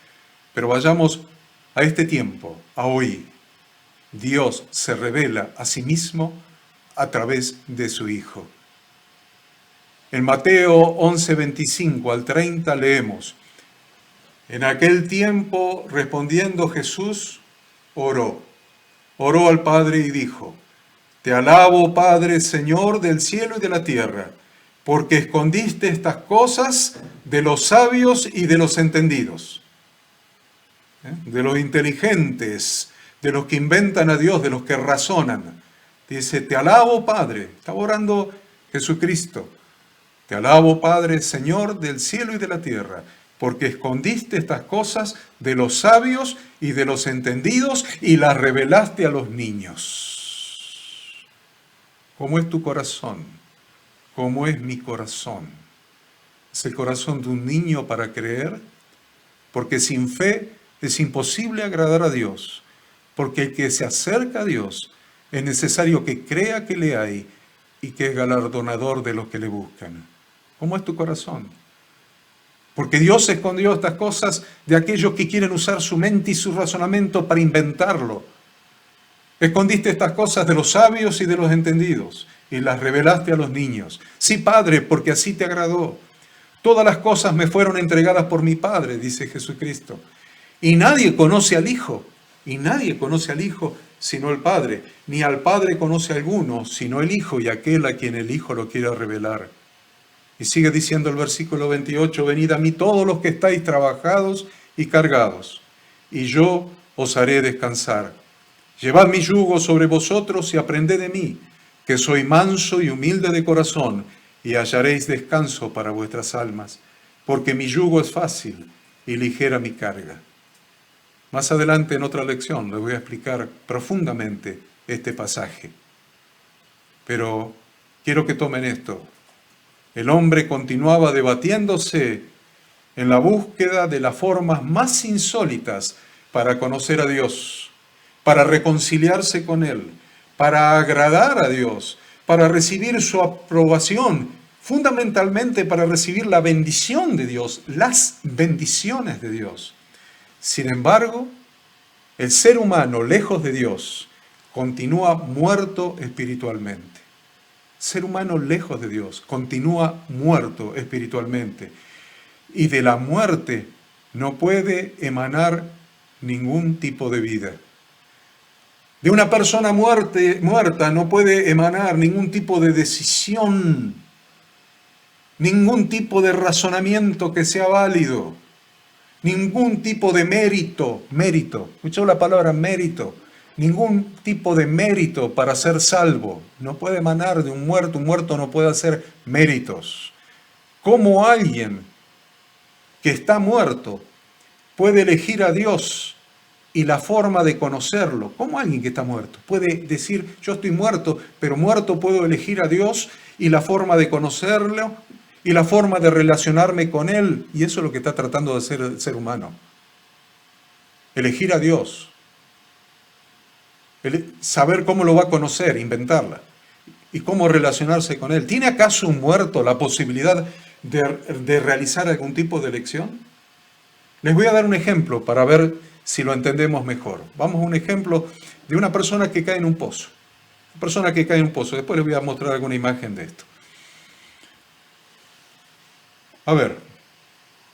Pero vayamos a este tiempo, a hoy. Dios se revela a sí mismo a través de su Hijo. En Mateo 11, 25 al 30 leemos: En aquel tiempo, respondiendo Jesús, oró al Padre y dijo: Te alabo, Padre, Señor del cielo y de la tierra, porque escondiste estas cosas de los sabios y de los entendidos, de los inteligentes, de los que inventan a Dios, de los que razonan. Dice, te alabo, Padre. Está orando Jesucristo. Te alabo, Padre, Señor del cielo y de la tierra, porque escondiste estas cosas de los sabios y de los entendidos y las revelaste a los niños. ¿Cómo es tu corazón? ¿Cómo es mi corazón? ¿Es el corazón de un niño para creer? Porque sin fe es imposible agradar a Dios, porque el que se acerca a Dios es necesario que crea que le hay y que es galardonador de los que le buscan. ¿Cómo es tu corazón? Porque Dios escondió estas cosas de aquellos que quieren usar su mente y su razonamiento para inventarlo. Escondiste estas cosas de los sabios y de los entendidos y las revelaste a los niños. Sí, Padre, porque así te agradó. Todas las cosas me fueron entregadas por mi Padre, dice Jesucristo. Y nadie conoce al Hijo, y nadie conoce al Hijo sino el Padre, ni al Padre conoce a alguno, sino el Hijo y aquel a quien el Hijo lo quiera revelar. Y sigue diciendo el versículo 28, venid a mí todos los que estáis trabajados y cargados, y yo os haré descansar. Llevad mi yugo sobre vosotros y aprended de mí, que soy manso y humilde de corazón, y hallaréis descanso para vuestras almas, porque mi yugo es fácil y ligera mi carga. Más adelante en otra lección les voy a explicar profundamente este pasaje. Pero quiero que tomen esto. El hombre continuaba debatiéndose en la búsqueda de las formas más insólitas para conocer a Dios, para reconciliarse con Él, para agradar a Dios, para recibir su aprobación, fundamentalmente para recibir la bendición de Dios, las bendiciones de Dios. Sin embargo, el ser humano, lejos de Dios, continúa muerto espiritualmente. Ser humano lejos de Dios continúa muerto espiritualmente. Y de la muerte no puede emanar ningún tipo de vida. De una persona muerta no puede emanar ningún tipo de decisión, ningún tipo de razonamiento que sea válido, ningún tipo de mérito. ¿Escuchó la palabra mérito? Ningún tipo de mérito para ser salvo. No puede emanar de un muerto no puede hacer méritos. ¿Cómo alguien que está muerto puede elegir a Dios y la forma de conocerlo? ¿Cómo alguien que está muerto puede decir, yo estoy muerto, pero muerto puedo elegir a Dios y la forma de conocerlo y la forma de relacionarme con Él? Y eso es lo que está tratando de hacer el ser humano. Elegir a Dios. Saber cómo lo va a conocer, inventarla. Y cómo relacionarse con Él. ¿Tiene acaso un muerto la posibilidad de realizar algún tipo de elección? Les voy a dar un ejemplo para ver si lo entendemos mejor. Vamos a un ejemplo de una persona que cae en un pozo. Una persona que cae en un pozo. Después les voy a mostrar alguna imagen de esto. A ver,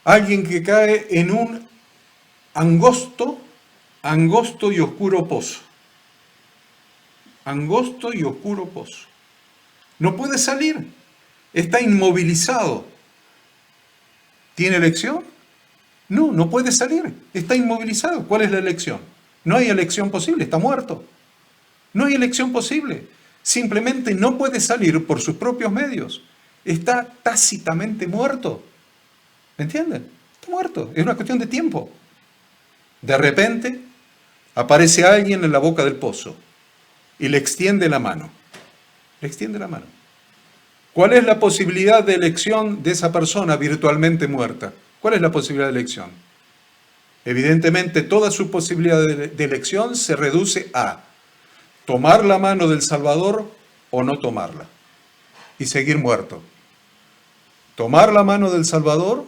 alguien que cae en un angosto y oscuro pozo. Angosto y oscuro pozo. No puede salir. Está inmovilizado. ¿Tiene elección? No, no puede salir. Está inmovilizado. ¿Cuál es la elección? No hay elección posible. Está muerto. No hay elección posible. Simplemente no puede salir por sus propios medios. Está tácitamente muerto. ¿Me entienden? Está muerto. Es una cuestión de tiempo. De repente aparece alguien en la boca del pozo y le extiende la mano. Le extiende la mano. ¿Cuál es la posibilidad de elección de esa persona virtualmente muerta? ¿Cuál es la posibilidad de elección? Evidentemente, toda su posibilidad de elección se reduce a tomar la mano del Salvador o no tomarla y seguir muerto. Tomar la mano del Salvador,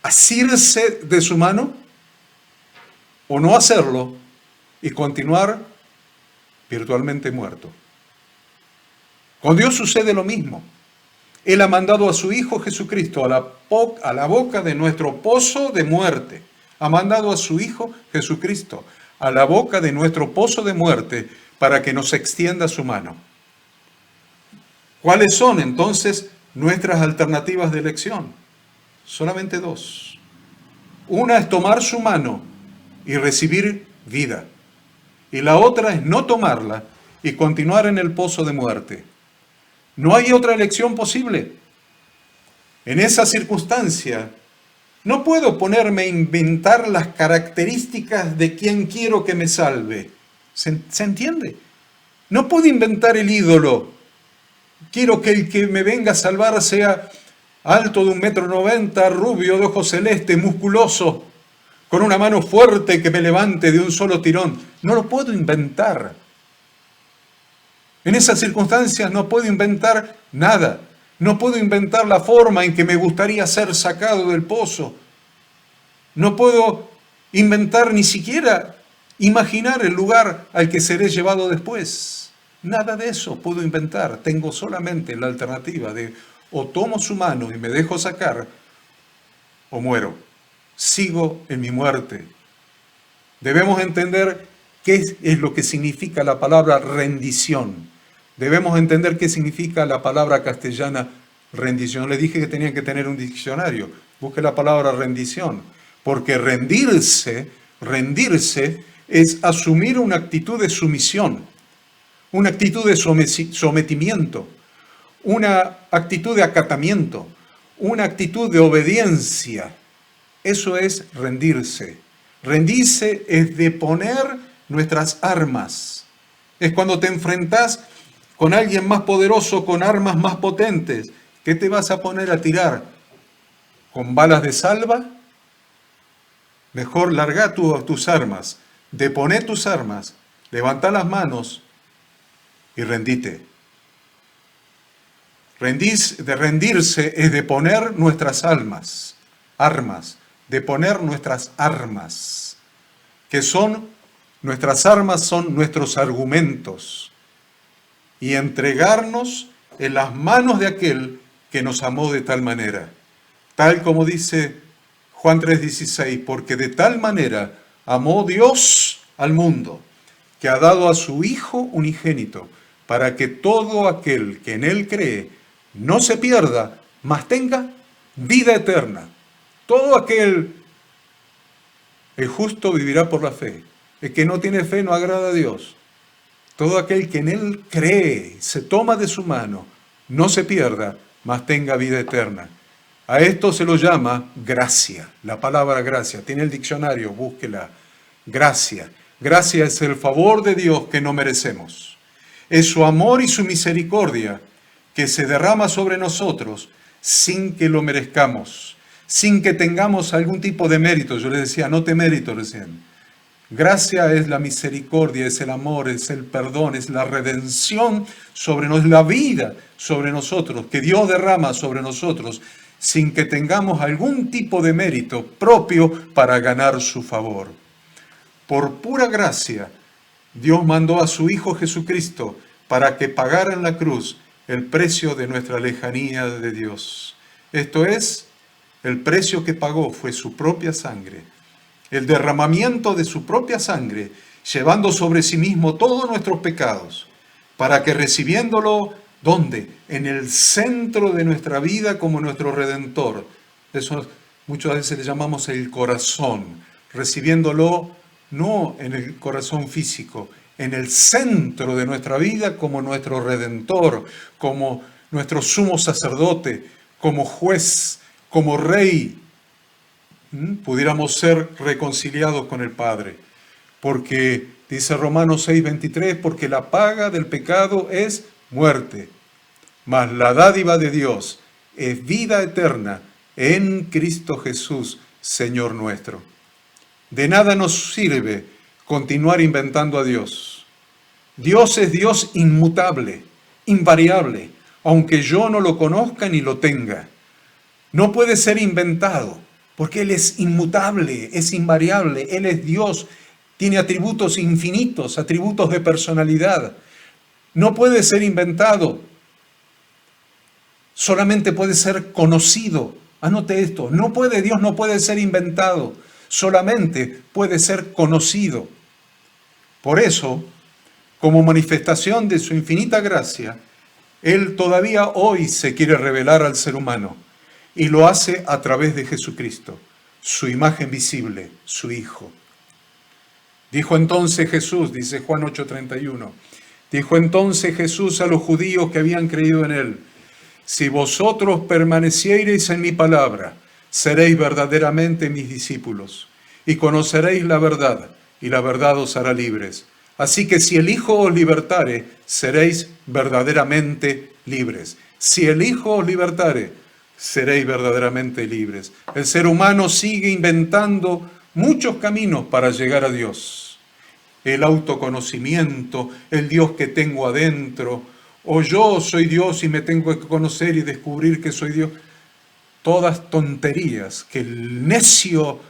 asirse de su mano o no hacerlo y continuar virtualmente muerto. Con Dios sucede lo mismo. Él ha mandado a su Hijo Jesucristo a la boca de nuestro pozo de muerte. Ha mandado a su Hijo Jesucristo a la boca de nuestro pozo de muerte para que nos extienda su mano. ¿Cuáles son entonces nuestras alternativas de elección? Solamente dos. Una es tomar su mano y recibir vida. Y la otra es no tomarla y continuar en el pozo de muerte. No hay otra elección posible. En esa circunstancia, no puedo ponerme a inventar las características de quien quiero que me salve. ¿Se entiende? No puedo inventar el ídolo. Quiero que el que me venga a salvar sea alto de 1,90 m, rubio, de ojos celestes, musculoso, con una mano fuerte que me levante de un solo tirón. No lo puedo inventar. En esas circunstancias no puedo inventar nada. No puedo inventar la forma en que me gustaría ser sacado del pozo. No puedo inventar ni siquiera imaginar el lugar al que seré llevado después. Nada de eso puedo inventar. Tengo solamente la alternativa de o tomo su mano y me dejo sacar o muero. sigo en mi muerte. Debemos entender qué es lo que significa la palabra rendición. Debemos entender qué significa la palabra castellana rendición. Le dije que tenían que tener un diccionario. Busque la palabra rendición. Porque rendirse es asumir una actitud de sumisión, una actitud de sometimiento, una actitud de acatamiento, una actitud de obediencia. Eso es rendirse. Rendirse es deponer nuestras armas. Es cuando te enfrentás con alguien más poderoso, con armas más potentes. ¿Qué te vas a poner a tirar? ¿Con balas de salva? Mejor larga tus armas, deponé tus armas, levantá las manos y rendite. De rendirse es deponer nuestras armas, deponer nuestras armas, nuestras armas son nuestros argumentos, y entregarnos en las manos de aquel que nos amó de tal manera, tal como dice Juan 3:16, porque de tal manera amó Dios al mundo, que ha dado a su Hijo unigénito, para que todo aquel que en Él cree no se pierda, mas tenga vida eterna. Todo el justo vivirá por la fe. El que no tiene fe no agrada a Dios. Todo aquel que en Él cree, se toma de su mano, no se pierda, mas tenga vida eterna. A esto se lo llama gracia, la palabra gracia. Tiene el diccionario, búsquela. Gracia. Gracia es el favor de Dios que no merecemos. Es su amor y su misericordia que se derrama sobre nosotros sin que lo merezcamos, sin que tengamos algún tipo de mérito. Yo les decía, no te mérito recién. Gracia es la misericordia, es el amor, es el perdón, es la redención sobre nosotros, la vida sobre nosotros, que Dios derrama sobre nosotros, sin que tengamos algún tipo de mérito propio para ganar su favor. Por pura gracia, Dios mandó a su Hijo Jesucristo para que pagara en la cruz el precio de nuestra lejanía de Dios. Esto es, el precio que pagó fue su propia sangre, el derramamiento de su propia sangre, llevando sobre sí mismo todos nuestros pecados, para que recibiéndolo, ¿dónde? En el centro de nuestra vida como nuestro Redentor. Eso muchas veces le llamamos el corazón, recibiéndolo no en el corazón físico, en el centro de nuestra vida como nuestro Redentor, como nuestro sumo sacerdote, como juez, como rey. Pudiéramos ser reconciliados con el Padre. Porque, dice Romanos 6:23, porque la paga del pecado es muerte, mas la dádiva de Dios es vida eterna en Cristo Jesús, Señor nuestro. De nada nos sirve continuar inventando a Dios. Dios es Dios inmutable, invariable, aunque yo no lo conozca ni lo tenga. No puede ser inventado, porque Él es inmutable, es invariable, Él es Dios, tiene atributos infinitos, atributos de personalidad. No puede ser inventado, solamente puede ser conocido. Anote esto, Dios no puede ser inventado, solamente puede ser conocido. Por eso, como manifestación de su infinita gracia, Él todavía hoy se quiere revelar al ser humano y lo hace a través de Jesucristo, su imagen visible, su Hijo. Dijo entonces Jesús, dice Juan 8:31, dijo entonces Jesús a los judíos que habían creído en Él, si vosotros permaneciereis en mi palabra, seréis verdaderamente mis discípulos, y conoceréis la verdad, y la verdad os hará libres. Así que si el Hijo os libertare, seréis verdaderamente libres. Si el Hijo os libertare, seréis verdaderamente libres. El ser humano sigue inventando muchos caminos para llegar a Dios. El autoconocimiento, el Dios que tengo adentro, o yo soy Dios y me tengo que conocer y descubrir que soy Dios. Todas tonterías que el necio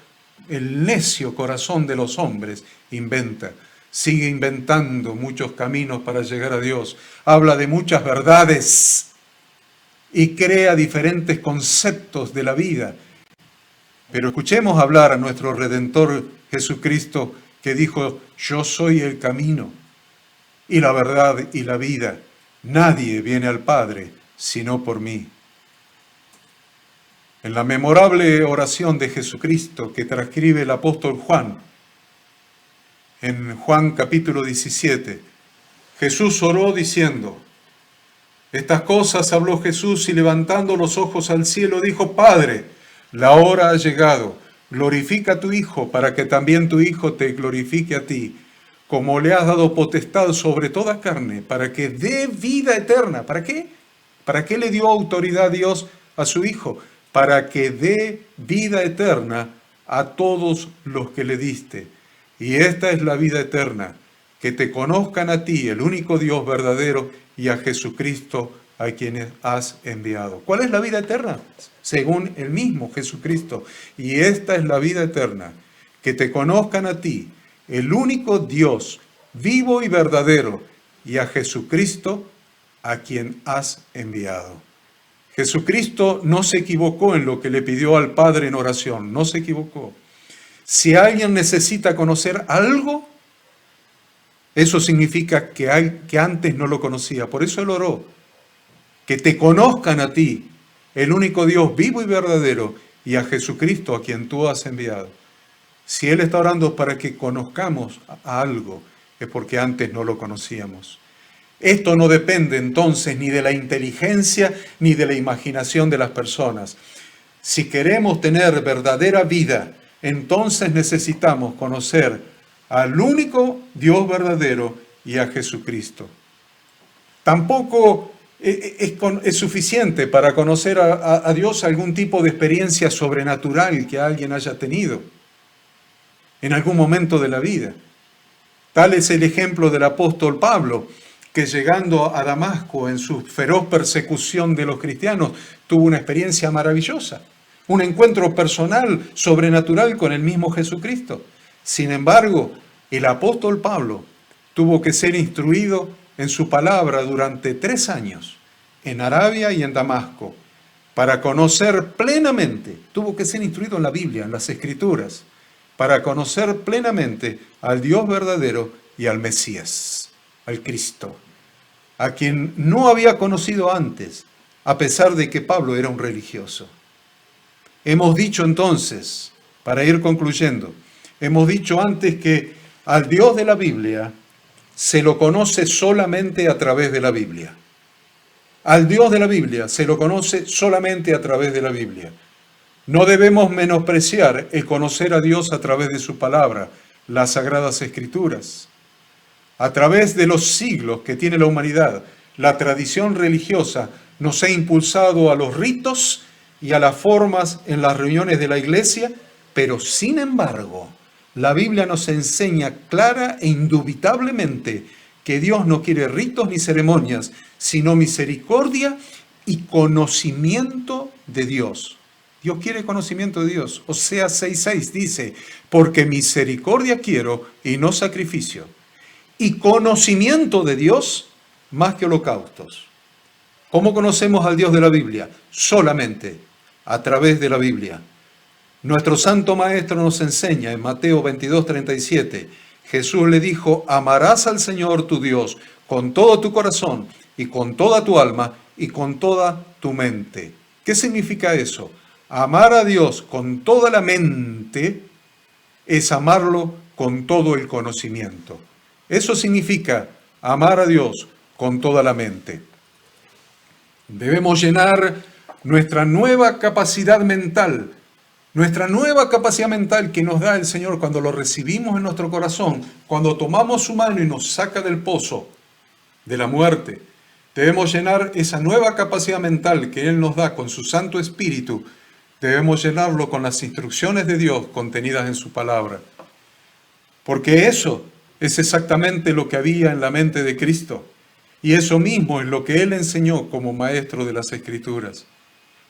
corazón de los hombres inventa. Sigue inventando muchos caminos para llegar a Dios. Habla de muchas verdades y crea diferentes conceptos de la vida. Pero escuchemos hablar a nuestro Redentor Jesucristo, que dijo: yo soy el camino y la verdad y la vida. Nadie viene al Padre sino por mí. En la memorable oración de Jesucristo que transcribe el apóstol Juan, en Juan capítulo 17, Jesús oró diciendo: estas cosas habló Jesús y levantando los ojos al cielo dijo: Padre, la hora ha llegado, glorifica a tu Hijo para que también tu Hijo te glorifique a ti, como le has dado potestad sobre toda carne, para que dé vida eterna. ¿Para qué? ¿Para qué le dio autoridad Dios a su Hijo? Para que dé vida eterna a todos los que le diste. Y esta es la vida eterna, que te conozcan a ti, el único Dios verdadero, y a Jesucristo, a quien has enviado. ¿Cuál es la vida eterna? Según el mismo Jesucristo. Y esta es la vida eterna, que te conozcan a ti, el único Dios vivo y verdadero, y a Jesucristo, a quien has enviado. Jesucristo no se equivocó en lo que le pidió al Padre en oración, no se equivocó. Si alguien necesita conocer algo, eso significa que antes no lo conocía. Por eso él oró: que te conozcan a ti, el único Dios vivo y verdadero, y a Jesucristo, a quien tú has enviado. Si él está orando para que conozcamos a algo, es porque antes no lo conocíamos. Esto no depende entonces ni de la inteligencia ni de la imaginación de las personas. Si queremos tener verdadera vida, entonces necesitamos conocer al único Dios verdadero y a Jesucristo. Tampoco es suficiente para conocer a Dios algún tipo de experiencia sobrenatural que alguien haya tenido en algún momento de la vida. Tal es el ejemplo del apóstol Pablo, que llegando a Damasco en su feroz persecución de los cristianos, tuvo una experiencia maravillosa, un encuentro personal, sobrenatural con el mismo Jesucristo. Sin embargo, el apóstol Pablo tuvo que ser instruido en su palabra durante 3 años, en Arabia y en Damasco, para conocer plenamente, tuvo que ser instruido en la Biblia, en las Escrituras, para conocer plenamente al Dios verdadero y al Mesías, al Cristo, a quien no había conocido antes, a pesar de que Pablo era un religioso. Hemos dicho entonces, para ir concluyendo, hemos dicho antes que al Dios de la Biblia se lo conoce solamente a través de la Biblia. Al Dios de la Biblia se lo conoce solamente a través de la Biblia. No debemos menospreciar el conocer a Dios a través de su palabra, las Sagradas Escrituras. A través de los siglos que tiene la humanidad, la tradición religiosa nos ha impulsado a los ritos y a las formas en las reuniones de la iglesia, pero sin embargo, la Biblia nos enseña clara e indubitablemente que Dios no quiere ritos ni ceremonias, sino misericordia y conocimiento de Dios. Dios quiere conocimiento de Dios. Oseas 6:6 dice: porque misericordia quiero y no sacrificio, y conocimiento de Dios más que holocaustos. ¿Cómo conocemos al Dios de la Biblia? Solamente a través de la Biblia. Nuestro Santo Maestro nos enseña en Mateo 22:37, Jesús le dijo: amarás al Señor tu Dios con todo tu corazón y con toda tu alma y con toda tu mente. ¿Qué significa eso? Amar a Dios con toda la mente es amarlo con todo el conocimiento. Eso significa amar a Dios con toda la mente. Debemos llenar nuestra nueva capacidad mental que nos da el Señor cuando lo recibimos en nuestro corazón, cuando tomamos su mano y nos saca del pozo de la muerte. Debemos llenar esa nueva capacidad mental que Él nos da con su Santo Espíritu. Debemos llenarlo con las instrucciones de Dios contenidas en su palabra. Porque eso es exactamente lo que había en la mente de Cristo. Y eso mismo es lo que Él enseñó como maestro de las Escrituras.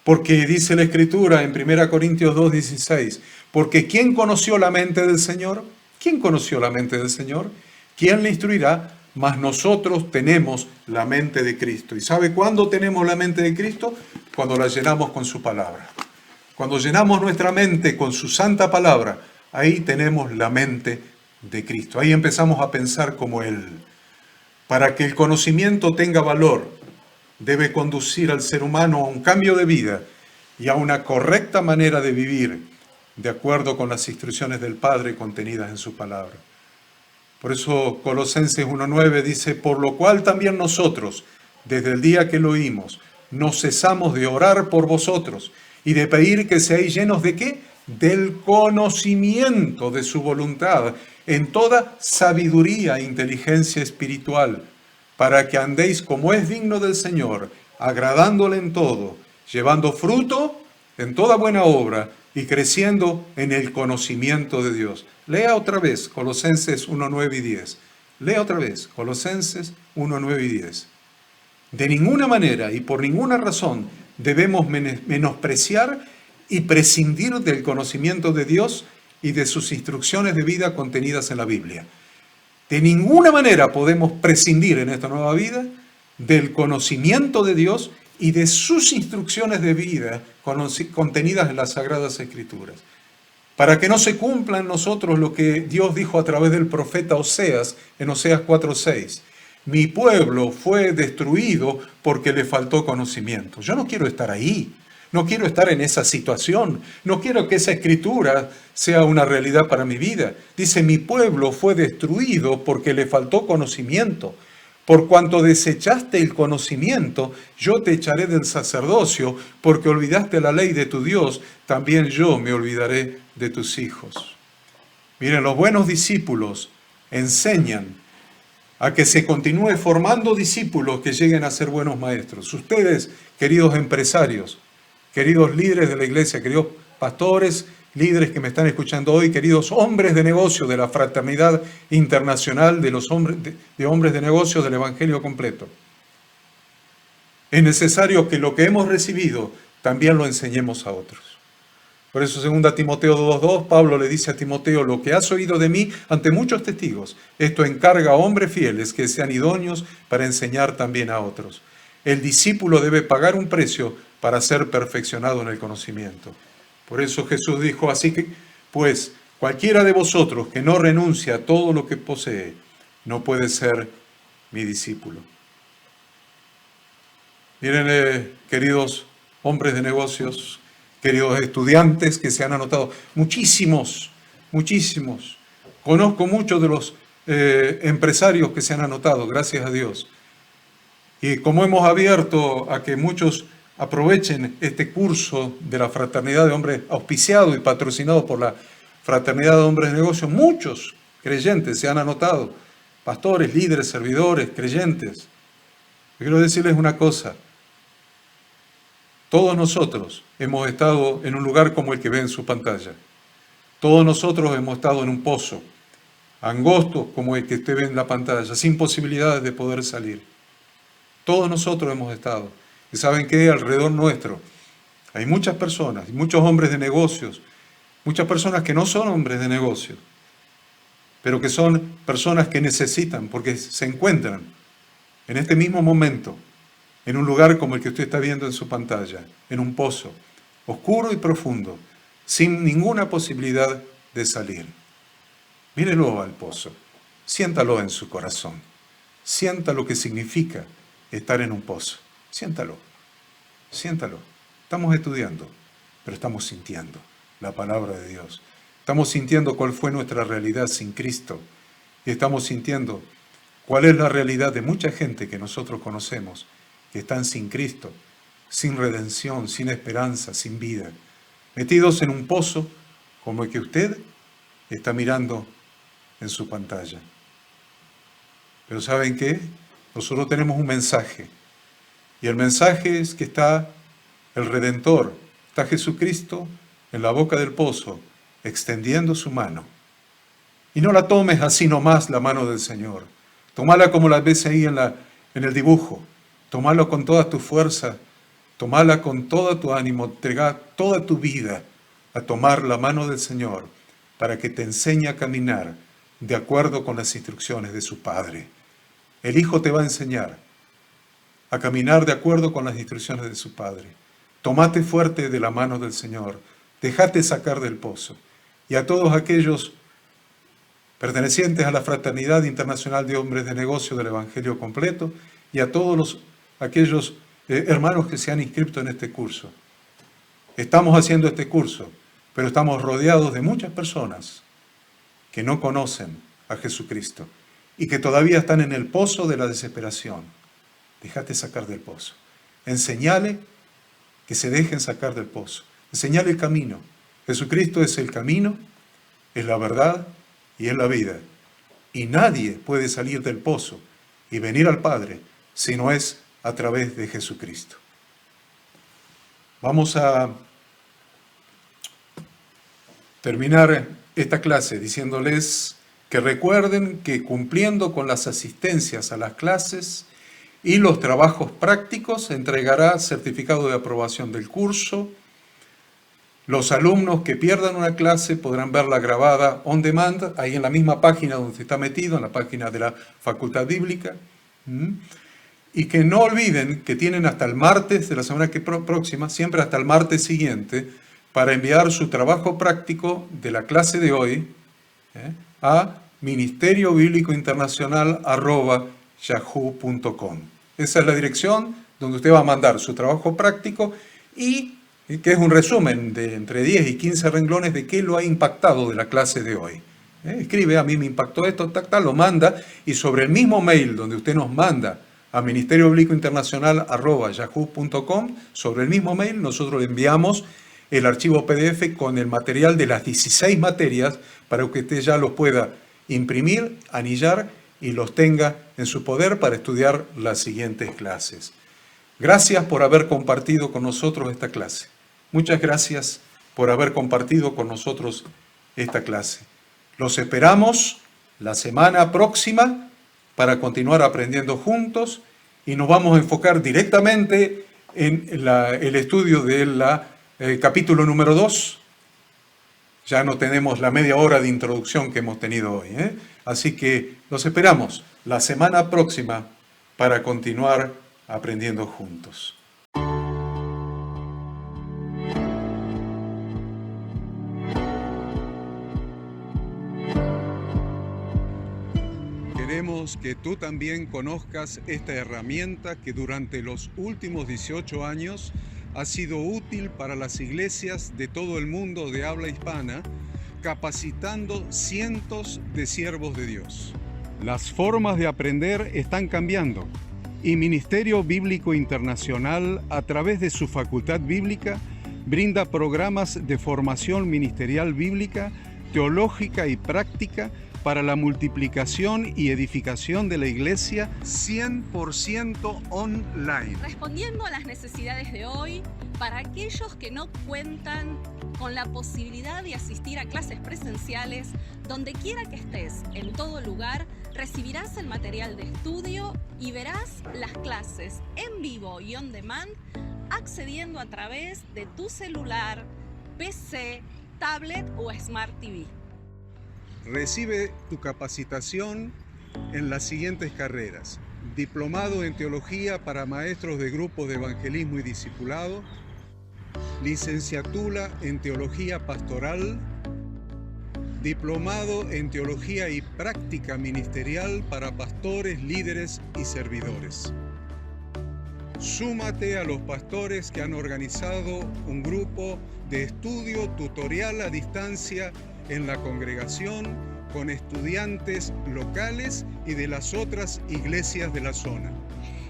Porque dice la Escritura en 1 Corintios 2:16, porque ¿quién conoció la mente del Señor? ¿Quién conoció la mente del Señor? ¿Quién le instruirá? Mas nosotros tenemos la mente de Cristo. ¿Y sabe cuándo tenemos la mente de Cristo? Cuando la llenamos con su palabra. Cuando llenamos nuestra mente con su santa palabra, ahí tenemos la mente de Cristo. Ahí empezamos a pensar como Él. Para que el conocimiento tenga valor, debe conducir al ser humano a un cambio de vida y a una correcta manera de vivir, de acuerdo con las instrucciones del Padre contenidas en su palabra. Por eso Colosenses 1:9 dice, por lo cual también nosotros, desde el día que lo oímos, no cesamos de orar por vosotros y de pedir que seáis llenos de ¿qué? Del conocimiento de su voluntad, en toda sabiduría e inteligencia espiritual, para que andéis como es digno del Señor, agradándole en todo, llevando fruto en toda buena obra y creciendo en el conocimiento de Dios. Lea otra vez Colosenses 1:9 y 10. Lea otra vez Colosenses 1:9 y 10. De ninguna manera y por ninguna razón debemos menospreciar y prescindir del conocimiento de Dios y de sus instrucciones de vida contenidas en la Biblia. De ninguna manera podemos prescindir en esta nueva vida del conocimiento de Dios y de sus instrucciones de vida contenidas en las Sagradas Escrituras. Para que no se cumpla en nosotros lo que Dios dijo a través del profeta Oseas en Oseas 4:6. Mi pueblo fue destruido porque le faltó conocimiento. Yo no quiero estar ahí. No quiero estar en esa situación. No quiero que esa escritura sea una realidad para mi vida. Dice, mi pueblo fue destruido porque le faltó conocimiento. Por cuanto desechaste el conocimiento, yo te echaré del sacerdocio, porque olvidaste la ley de tu Dios, también yo me olvidaré de tus hijos. Miren, los buenos discípulos enseñan a que se continúe formando discípulos que lleguen a ser buenos maestros. Ustedes, queridos empresarios, queridos líderes de la iglesia, queridos pastores, líderes que me están escuchando hoy, queridos hombres de negocio de la fraternidad internacional de los hombres de negocios del Evangelio completo. Es necesario que lo que hemos recibido también lo enseñemos a otros. Por eso, 2 Timoteo 2:2, Pablo le dice a Timoteo, lo que has oído de mí ante muchos testigos, esto encarga a hombres fieles que sean idóneos para enseñar también a otros. El discípulo debe pagar un precio para ser perfeccionado en el conocimiento. Por eso Jesús dijo, así que, pues, cualquiera de vosotros que no renuncia a todo lo que posee, no puede ser mi discípulo. Miren, queridos hombres de negocios, queridos estudiantes que se han anotado, muchísimos. Conozco muchos de los empresarios que se han anotado, gracias a Dios. Y como hemos abierto a que muchos aprovechen este curso de la fraternidad de hombres, auspiciado y patrocinado por la fraternidad de hombres de negocios, muchos creyentes se han anotado, pastores, líderes, servidores, creyentes. Yo quiero decirles una cosa, todos nosotros hemos estado en un lugar como el que ve en su pantalla. Todos nosotros hemos estado en un pozo, angosto como el que usted ve en la pantalla, sin posibilidades de poder salir. Todos nosotros hemos estado. Y ¿saben qué? Alrededor nuestro hay muchas personas, muchos hombres de negocios, muchas personas que no son hombres de negocios, pero que son personas que necesitan, porque se encuentran en este mismo momento, en un lugar como el que usted está viendo en su pantalla, en un pozo, oscuro y profundo, sin ninguna posibilidad de salir. Mírelo al pozo, siéntalo en su corazón, sienta lo que significa estar en un pozo. Siéntalo. Estamos estudiando, pero estamos sintiendo la palabra de Dios. Estamos sintiendo cuál fue nuestra realidad sin Cristo. Y estamos sintiendo cuál es la realidad de mucha gente que nosotros conocemos, que están sin Cristo, sin redención, sin esperanza, sin vida, metidos en un pozo como el que usted está mirando en su pantalla. Pero ¿saben qué? Nosotros tenemos un mensaje. Y el mensaje es que está el Redentor, está Jesucristo en la boca del pozo, extendiendo su mano. Y no la tomes así nomás la mano del Señor. Tómala como la ves ahí en el dibujo. Tómala con toda tu fuerza. Tómala con todo tu ánimo. Entrega toda tu vida a tomar la mano del Señor para que te enseñe a caminar de acuerdo con las instrucciones de su Padre. El Hijo te va a enseñar a caminar de acuerdo con las instrucciones de su Padre. Tomate fuerte de la mano del Señor, dejate sacar del pozo. Y a todos aquellos pertenecientes a la Fraternidad Internacional de Hombres de Negocio del Evangelio Completo, y a todos aquellos hermanos que se han inscrito en este curso. Estamos haciendo este curso, pero estamos rodeados de muchas personas que no conocen a Jesucristo y que todavía están en el pozo de la desesperación. Déjate sacar del pozo. Enseñale que se dejen sacar del pozo. Enseñale el camino. Jesucristo es el camino, es la verdad y es la vida. Y nadie puede salir del pozo y venir al Padre si no es a través de Jesucristo. Vamos a terminar esta clase diciéndoles que recuerden que cumpliendo con las asistencias a las clases y los trabajos prácticos, entregará certificado de aprobación del curso. Los alumnos que pierdan una clase podrán verla grabada on demand, ahí en la misma página donde está metido, en la página de la Facultad Bíblica. Y que no olviden que tienen hasta el martes de la semana próxima, siempre hasta el martes siguiente, para enviar su trabajo práctico de la clase de hoy a ministeriobíblicointernacional@yahoo.com. Esa es la dirección donde usted va a mandar su trabajo práctico y que es un resumen de entre 10 y 15 renglones de qué lo ha impactado de la clase de hoy. Escribe, a mí me impactó esto, lo manda, y sobre el mismo mail donde usted nos manda a ministeriobíblicointernacional@yahoo.com, sobre el mismo mail nosotros le enviamos el archivo PDF con el material de las 16 materias para que usted ya los pueda imprimir, anillar y los tenga en su poder para estudiar las siguientes clases. Gracias por haber compartido con nosotros esta clase. Muchas gracias por haber compartido con nosotros esta clase. Los esperamos la semana próxima para continuar aprendiendo juntos y nos vamos a enfocar directamente en el estudio del capítulo número 2. Ya no tenemos la media hora de introducción que hemos tenido hoy. Así que los esperamos la semana próxima para continuar aprendiendo juntos. Queremos que tú también conozcas esta herramienta que durante los últimos 18 años ha sido útil para las iglesias de todo el mundo de habla hispana, capacitando cientos de siervos de Dios. Las formas de aprender están cambiando y Ministerio Bíblico Internacional, a través de su Facultad Bíblica, brinda programas de formación ministerial bíblica, teológica y práctica para la multiplicación y edificación de la iglesia 100% online. Respondiendo a las necesidades de hoy, para aquellos que no cuentan con la posibilidad de asistir a clases presenciales, donde quiera que estés, en todo lugar, recibirás el material de estudio y verás las clases en vivo y on demand, accediendo a través de tu celular, PC, tablet o Smart TV. Recibe tu capacitación en las siguientes carreras: diplomado en teología para maestros de grupos de evangelismo y discipulado, licenciatura en teología pastoral, diplomado en teología y práctica ministerial para pastores, líderes y servidores. Súmate a los pastores que han organizado un grupo de estudio tutorial a distancia en la congregación con estudiantes locales y de las otras iglesias de la zona.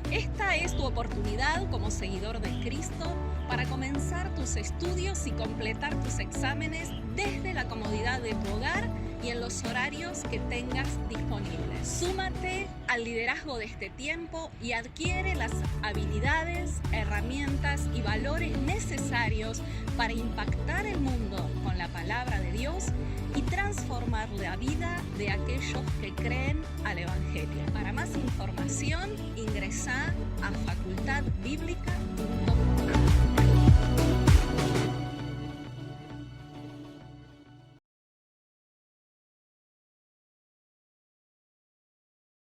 Esta es tu oportunidad como seguidor de Cristo para comenzar tus estudios y completar tus exámenes desde la comodidad de tu hogar y en los horarios que tengas disponibles. Súmate al liderazgo de este tiempo y adquiere las habilidades, herramientas y valores necesarios para impactar el mundo con la palabra de Dios y transformar la vida de aquellos que creen al Evangelio. Para más información, ingresá a facultadbiblica.com.